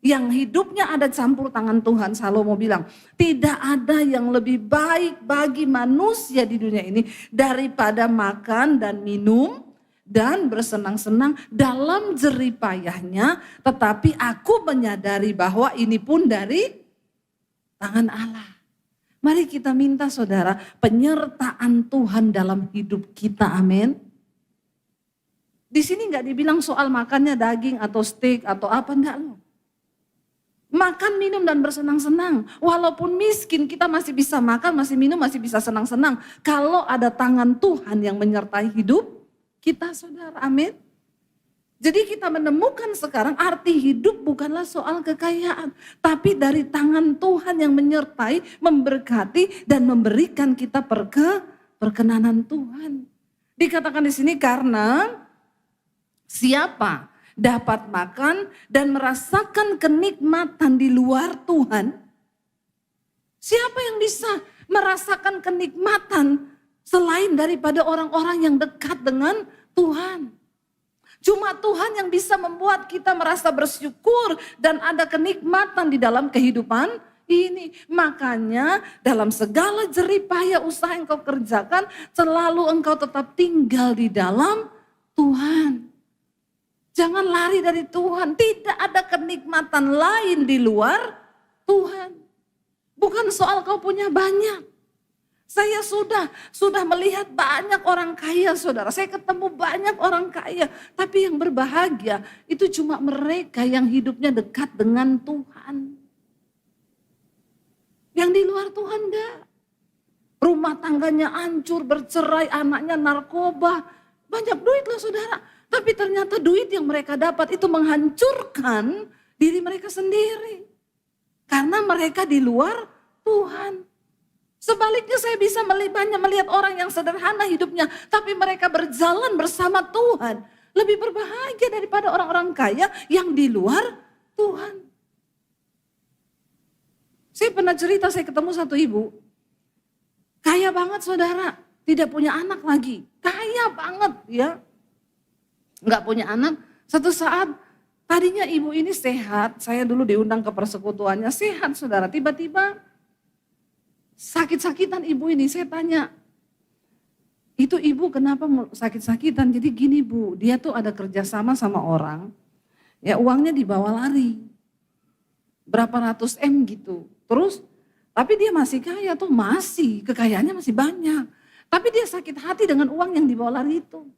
yang hidupnya ada campur tangan Tuhan, Salomo bilang, tidak ada yang lebih baik bagi manusia di dunia ini daripada makan dan minum dan bersenang-senang dalam jerih payahnya. Tetapi aku menyadari bahwa ini pun dari tangan Allah. Mari kita minta saudara penyertaan Tuhan dalam hidup kita, amin. Di sini nggak dibilang soal makannya daging atau steak atau apa, enggak loh. Makan, minum, dan bersenang-senang. Walaupun miskin kita masih bisa makan, masih minum, masih bisa senang-senang. Kalau ada tangan Tuhan yang menyertai hidup kita saudara, amin. Jadi kita menemukan sekarang arti hidup bukanlah soal kekayaan. Tapi dari tangan Tuhan yang menyertai, memberkati, dan memberikan kita perkenanan Tuhan. Dikatakan di sini karena siapa dapat makan dan merasakan kenikmatan di luar Tuhan. Siapa yang bisa merasakan kenikmatan selain daripada orang-orang yang dekat dengan Tuhan? Cuma Tuhan yang bisa membuat kita merasa bersyukur dan ada kenikmatan di dalam kehidupan ini. Makanya dalam segala jerih payah usaha yang kau kerjakan, selalu engkau tetap tinggal di dalam Tuhan. Jangan lari dari Tuhan. Tidak ada kenikmatan lain di luar Tuhan. Bukan soal kau punya banyak. Saya sudah melihat banyak orang kaya saudara. Saya ketemu banyak orang kaya. Tapi yang berbahagia itu cuma mereka yang hidupnya dekat dengan Tuhan. Yang di luar Tuhan enggak. Rumah tangganya hancur, bercerai, anaknya narkoba. Banyak duit loh saudara. Tapi ternyata duit yang mereka dapat itu menghancurkan diri mereka sendiri. Karena mereka di luar Tuhan. Sebaliknya saya bisa banyak melihat orang yang sederhana hidupnya. Tapi mereka berjalan bersama Tuhan. Lebih berbahagia daripada orang-orang kaya yang di luar Tuhan. Saya pernah cerita, saya ketemu satu ibu. Kaya banget saudara. Tidak punya anak lagi. Kaya banget ya. Nggak punya anak, satu saat tadinya ibu ini sehat, saya dulu diundang ke persekutuannya, sehat saudara, tiba-tiba sakit-sakitan ibu ini, saya tanya, itu ibu kenapa sakit-sakitan? Jadi gini bu, dia tuh ada kerjasama sama orang, ya uangnya dibawa lari, berapa ratus M gitu, terus tapi dia masih kaya tuh, kekayaannya masih banyak, tapi dia sakit hati dengan uang yang dibawa lari itu.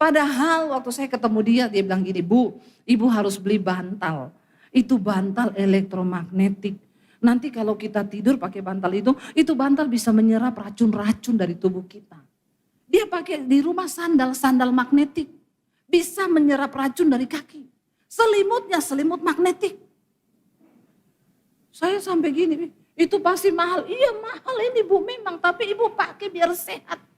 Padahal waktu saya ketemu dia bilang gini, bu, ibu harus beli bantal. Itu bantal elektromagnetik. Nanti kalau kita tidur pakai bantal itu bantal bisa menyerap racun-racun dari tubuh kita. Dia pakai di rumah sandal magnetik. Bisa menyerap racun dari kaki. Selimutnya selimut magnetik. Saya sampai gini, itu pasti mahal. Iya mahal ini bu memang, tapi ibu pakai biar sehat.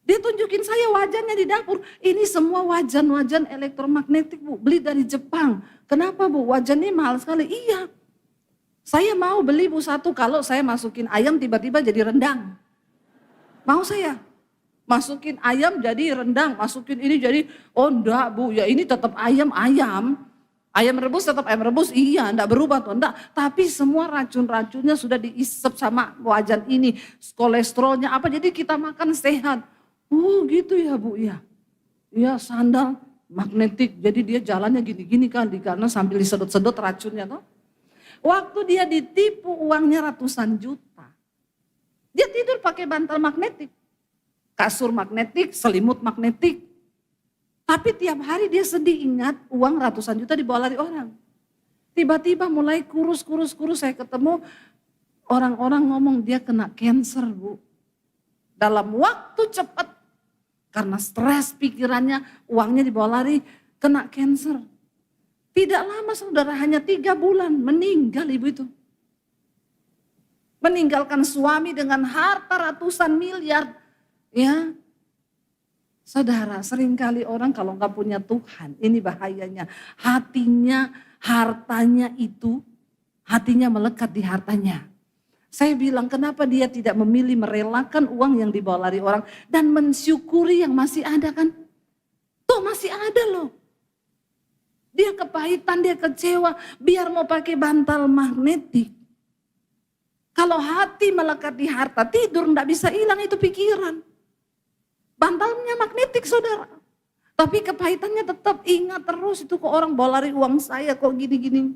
Dia tunjukin saya wajannya di dapur. Ini semua wajan elektromagnetik bu. Beli dari Jepang. Kenapa bu? Wajannya mahal sekali. Iya. Saya mau beli bu satu kalau saya masukin ayam tiba-tiba jadi rendang. Mau saya. Masukin ayam jadi rendang. Masukin ini jadi, oh enggak bu. Ya ini tetap ayam. Ayam rebus tetap ayam rebus. Iya enggak berubah tuh. Enggak. Tapi semua racun-racunnya sudah diisep sama wajan ini. Kolesterolnya apa. Jadi kita makan sehat. Oh gitu ya bu, ya. Ya sandal magnetik, jadi dia jalannya gini-gini kan, karena sambil disedot-sedot racunnya tuh. Waktu dia ditipu uangnya ratusan juta. Dia tidur pakai bantal magnetik, kasur magnetik, selimut magnetik. Tapi tiap hari dia sedih ingat uang ratusan juta dibawa lari orang. Tiba-tiba mulai kurus, saya ketemu orang-orang ngomong dia kena cancer bu. Dalam waktu cepat. Karena stres pikirannya, uangnya dibawa lari, kena cancer. Tidak lama saudara, hanya 3 bulan meninggal ibu itu. Meninggalkan suami dengan harta ratusan miliar. Ya, saudara seringkali orang kalau nggak punya Tuhan, ini bahayanya. Hatinya, hartanya itu, hatinya melekat di hartanya. Saya bilang kenapa dia tidak memilih merelakan uang yang dibawa lari orang dan mensyukuri yang masih ada kan? Tuh masih ada loh. Dia kepahitan, dia kecewa, biar mau pakai bantal magnetik. Kalau hati melekat di harta, tidur enggak bisa hilang itu pikiran. Bantalnya magnetik saudara. Tapi kepahitannya tetap ingat terus itu kok orang bawa lari uang saya kok gini-gini.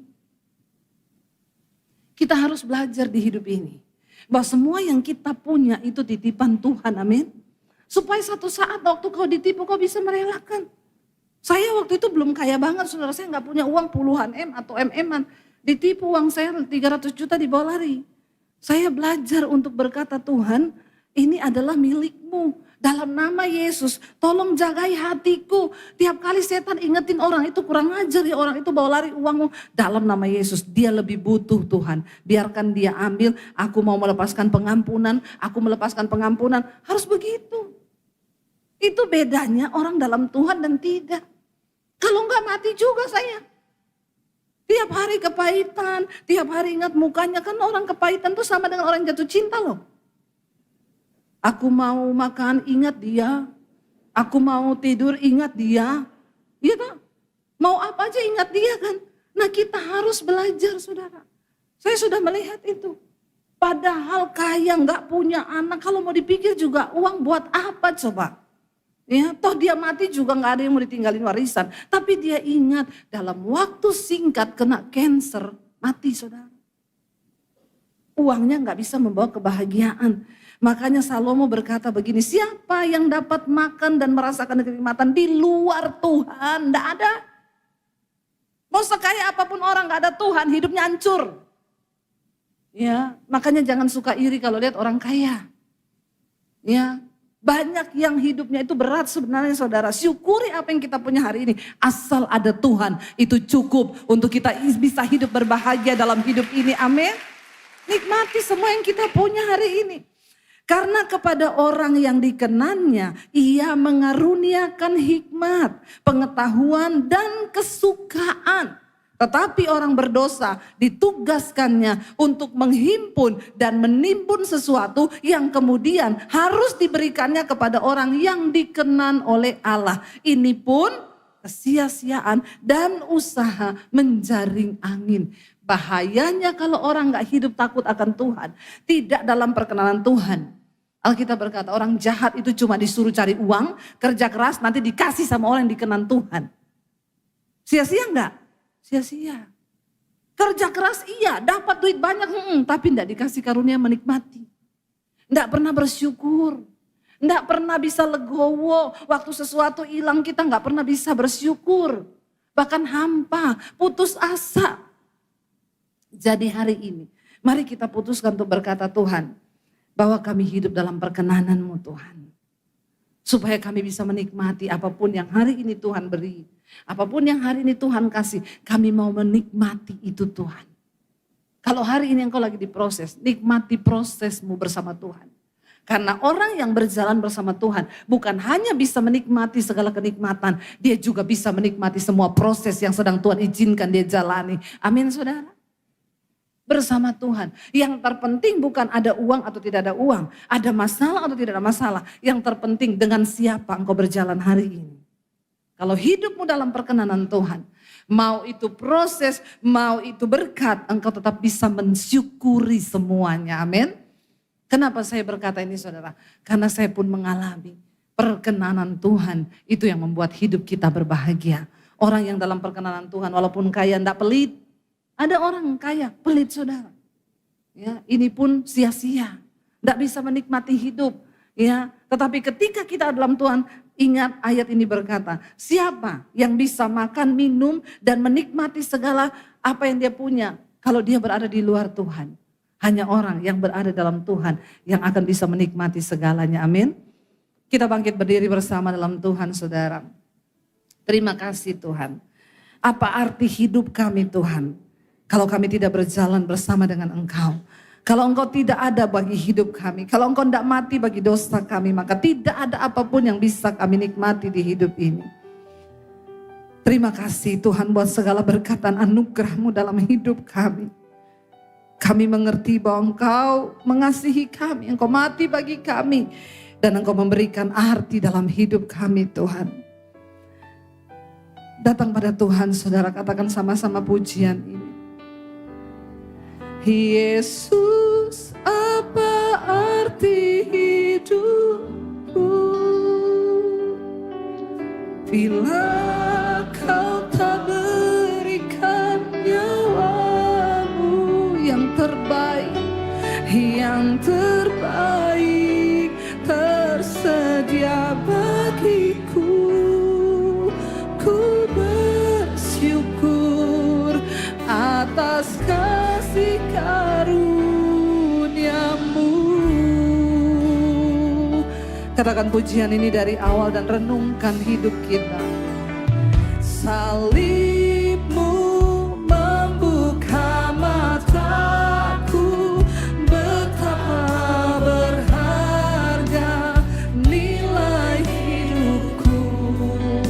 Kita harus belajar di hidup ini. Bahwa semua yang kita punya itu titipan Tuhan, amin. Supaya satu saat waktu kau ditipu kau bisa merelakan. Saya waktu itu belum kaya banget saudara, saya gak punya uang puluhan M atau MM-an. Ditipu uang saya 300 juta dibawa lari. Saya belajar untuk berkata Tuhan ini adalah milikmu. Dalam nama Yesus, tolong jagai hatiku. Tiap kali setan ingetin orang itu kurang ajar ya, orang itu bawa lari uangmu. Dalam nama Yesus, dia lebih butuh Tuhan. Biarkan dia ambil, aku mau melepaskan pengampunan, aku melepaskan pengampunan. Harus begitu. Itu bedanya orang dalam Tuhan dan tidak. Kalau enggak mati juga saya. Tiap hari kepahitan, tiap hari ingat mukanya. Kan orang kepahitan tuh sama dengan orang jatuh cinta loh. Aku mau makan, ingat dia. Aku mau tidur, ingat dia. Iya kan? Mau apa aja ingat dia kan? Nah kita harus belajar saudara. Saya sudah melihat itu. Padahal kaya nggak punya anak. Kalau mau dipikir juga uang buat apa coba? Ya, toh dia mati juga nggak ada yang mau ditinggalin warisan. Tapi dia ingat dalam waktu singkat kena cancer, mati saudara. Uangnya nggak bisa membawa kebahagiaan. Makanya Salomo berkata begini, siapa yang dapat makan dan merasakan kenikmatan di luar Tuhan? Tidak ada. Mau sekaya apapun orang gak ada Tuhan, hidupnya hancur. Ya, makanya jangan suka iri kalau lihat orang kaya. Ya, banyak yang hidupnya itu berat sebenarnya saudara. Syukuri apa yang kita punya hari ini. Asal ada Tuhan, itu cukup untuk kita bisa hidup berbahagia dalam hidup ini. Amin. Nikmati semua yang kita punya hari ini. Karena kepada orang yang dikenannya, ia mengaruniakan hikmat, pengetahuan dan kesukaan. Tetapi orang berdosa ditugaskannya untuk menghimpun dan menimbun sesuatu yang kemudian harus diberikannya kepada orang yang dikenan oleh Allah. Ini pun kesia-siaan dan usaha menjaring angin. Bahayanya kalau orang gak hidup takut akan Tuhan, tidak dalam perkenanan Tuhan. Alkitab berkata orang jahat itu cuma disuruh cari uang, kerja keras nanti dikasih sama orang yang dikenan Tuhan. Sia-sia enggak? Sia-sia. Kerja keras iya, dapat duit banyak, tapi enggak dikasih karunia menikmati. Enggak pernah bersyukur. Enggak pernah bisa legowo, waktu sesuatu hilang kita enggak pernah bisa bersyukur. Bahkan hampa, putus asa. Jadi hari ini, mari kita putuskan untuk berkata Tuhan, bahwa kami hidup dalam perkenanan-Mu Tuhan. Supaya kami bisa menikmati apapun yang hari ini Tuhan beri. Apapun yang hari ini Tuhan kasih, kami mau menikmati itu Tuhan. Kalau hari ini engkau lagi diproses, nikmati prosesmu bersama Tuhan. Karena orang yang berjalan bersama Tuhan bukan hanya bisa menikmati segala kenikmatan, dia juga bisa menikmati semua proses yang sedang Tuhan izinkan dia jalani. Amin saudara. Bersama Tuhan. Yang terpenting bukan ada uang atau tidak ada uang. Ada masalah atau tidak ada masalah. Yang terpenting dengan siapa engkau berjalan hari ini. Kalau hidupmu dalam perkenanan Tuhan. Mau itu proses, mau itu berkat. Engkau tetap bisa mensyukuri semuanya. Amin. Kenapa saya berkata ini saudara? Karena saya pun mengalami perkenanan Tuhan. Itu yang membuat hidup kita berbahagia. Orang yang dalam perkenanan Tuhan walaupun kaya tidak pelit. Ada orang kaya, pelit saudara. Ya, ini pun sia-sia. Tidak bisa menikmati hidup. Ya, tetapi ketika kita dalam Tuhan, ingat ayat ini berkata, siapa yang bisa makan, minum, dan menikmati segala apa yang dia punya. Kalau dia berada di luar Tuhan. Hanya orang yang berada dalam Tuhan yang akan bisa menikmati segalanya. Amin. Kita bangkit berdiri bersama dalam Tuhan saudara. Terima kasih Tuhan. Apa arti hidup kami Tuhan? Kalau kami tidak berjalan bersama dengan Engkau. Kalau Engkau tidak ada bagi hidup kami. Kalau Engkau tidak mati bagi dosa kami. Maka tidak ada apapun yang bisa kami nikmati di hidup ini. Terima kasih Tuhan buat segala berkatan anugerah-Mu dalam hidup kami. Kami mengerti bahwa Engkau mengasihi kami, Engkau mati bagi kami, dan Engkau memberikan arti dalam hidup kami Tuhan. Datang pada Tuhan, saudara, katakan sama-sama pujian ini. Yesus, apa arti hidupku bila Kau tak berikan nyawamu yang terbaik tersedia bagiku. Ku bersyukur atas kasih karuniamu. Katakan pujian ini dari awal dan renungkan hidup kita. Salibmu membuka mataku, betapa berharga nilai hidupku.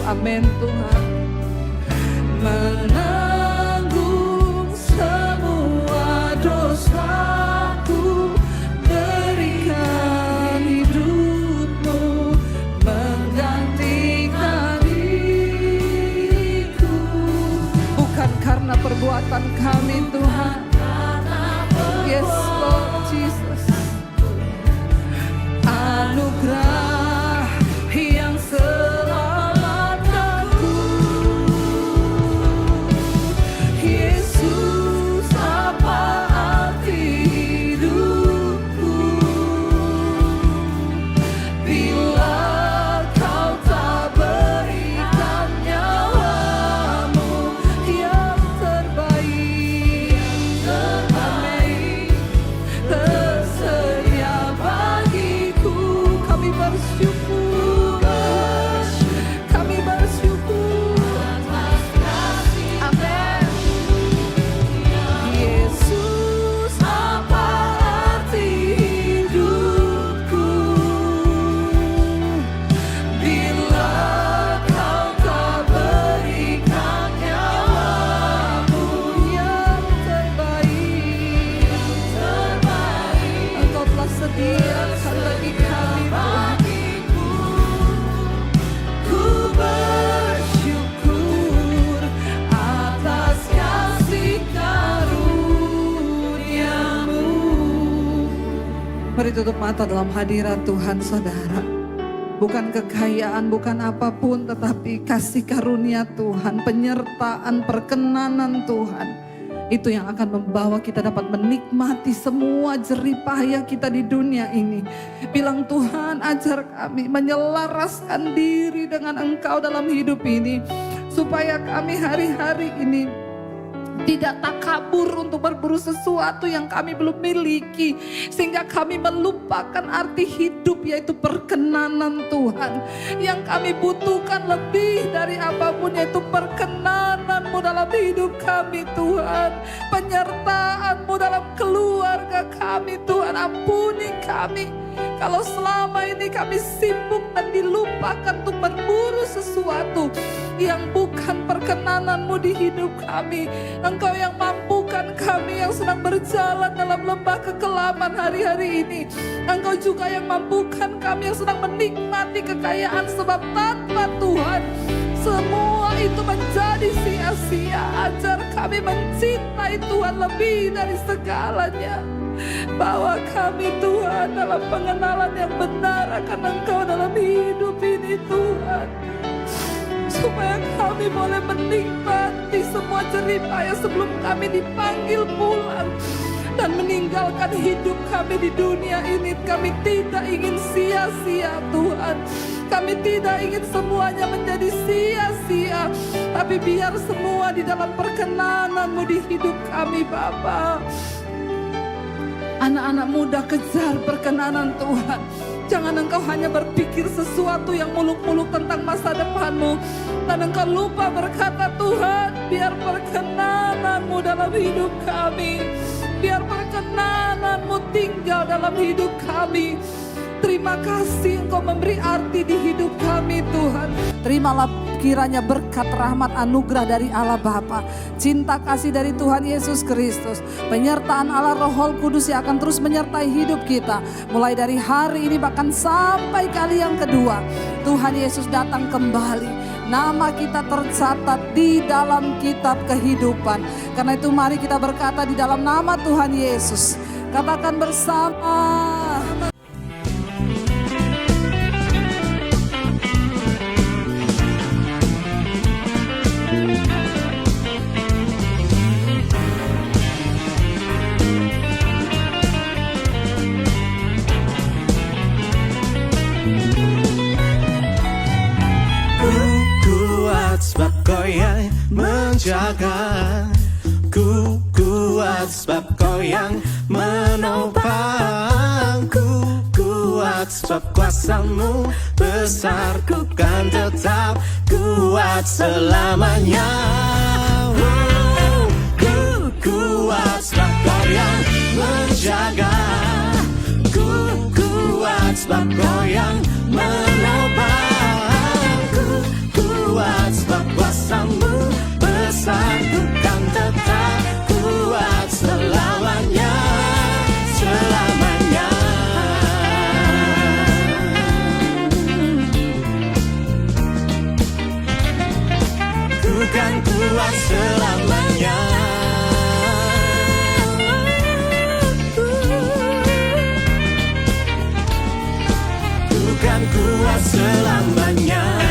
Amin Tuhan. Menanggung semua dosaku, berikan hidupmu menggantikan diriku. Bukan karena perbuatan kami Tuhan. Yes Lord Jesus. Anugerah yang selamatkanku. Yesus, apa arti hidupku bila Kau tak berikan nyawamu yang terbaik, tersedia bagiku. Kami bersyukur, kami bersyukur. Amin. Yesus, apa arti hidupku bila Kau tak berikan nyawamu yang terbaik. Engkau telah sediakan bagi kami bagiku. Ku bersyukur atas kasih karuniamu. Mari tutup mata dalam hadirat Tuhan, saudara. Bukan kekayaan, bukan apapun, tetapi kasih karunia Tuhan, penyertaan, perkenanan Tuhan. Itu yang akan membawa kita dapat menikmati semua jerih payah kita di dunia ini. Bilang, Tuhan, ajar kami menyelaraskan diri dengan Engkau dalam hidup ini, supaya kami hari-hari ini tidak takabur untuk berburu sesuatu yang kami belum miliki, sehingga kami melupakan arti hidup, yaitu perkenanan Tuhan. Yang kami butuhkan lebih dari apapun, yaitu perkenanan-Mu dalam hidup kami Tuhan, penyertaan-Mu dalam keluarga kami Tuhan. Ampuni kami kalau selama ini kami sibuk dan dilupakan untuk berburu sesuatu yang bukan perkenanan-Mu di hidup kami. Engkau yang mampukan kami yang sedang berjalan dalam lembah kekelaman hari-hari ini. Engkau juga yang mampukan kami yang sedang menikmati kekayaan, sebab tanpa Tuhan semua itu menjadi sia-sia. Ajar kami mencintai Tuhan lebih dari segalanya. Bawa kami Tuhan dalam pengenalan yang benar akan Engkau dalam hidup ini Tuhan, supaya kami boleh menikmati semua jerih payah sebelum kami dipanggil pulang dan meninggalkan hidup kami di dunia ini. Kami tidak ingin sia-sia Tuhan. Kami tidak ingin semuanya menjadi sia-sia, tapi biar semua di dalam perkenanan-Mu di hidup kami Bapa. Anak-anak muda, kejar perkenanan Tuhan. Jangan engkau hanya berpikir sesuatu yang muluk-muluk tentang masa depanmu, dan engkau lupa berkata, Tuhan, biar perkenanan-Mu dalam hidup kami, biar perkenanan-Mu tinggal dalam hidup kami. Terima kasih Engkau memberi arti di hidup kami Tuhan. Terimalah kiranya berkat rahmat anugerah dari Allah Bapa, cinta kasih dari Tuhan Yesus Kristus, penyertaan Allah Roh Kudus yang akan terus menyertai hidup kita. Mulai dari hari ini bahkan sampai kali yang kedua, Tuhan Yesus datang kembali. Nama kita tercatat di dalam kitab kehidupan. Karena itu mari kita berkata di dalam nama Tuhan Yesus. Katakan bersama. Sebab Kau yang menjaga, ku kuat sebab Kau yang menopang, ku kuat sebab kuasa-Mu besar, ku kan tetap kuat selamanya. Ku kuat sebab Kau yang menjaga, ku kuat sebab Kau yang menopang, kuat sebab kuasa-Mu besar, ku kan tetap kuat selamanya, selamanya. Ku kan kuat selamanya. Ku kan kuat selamanya.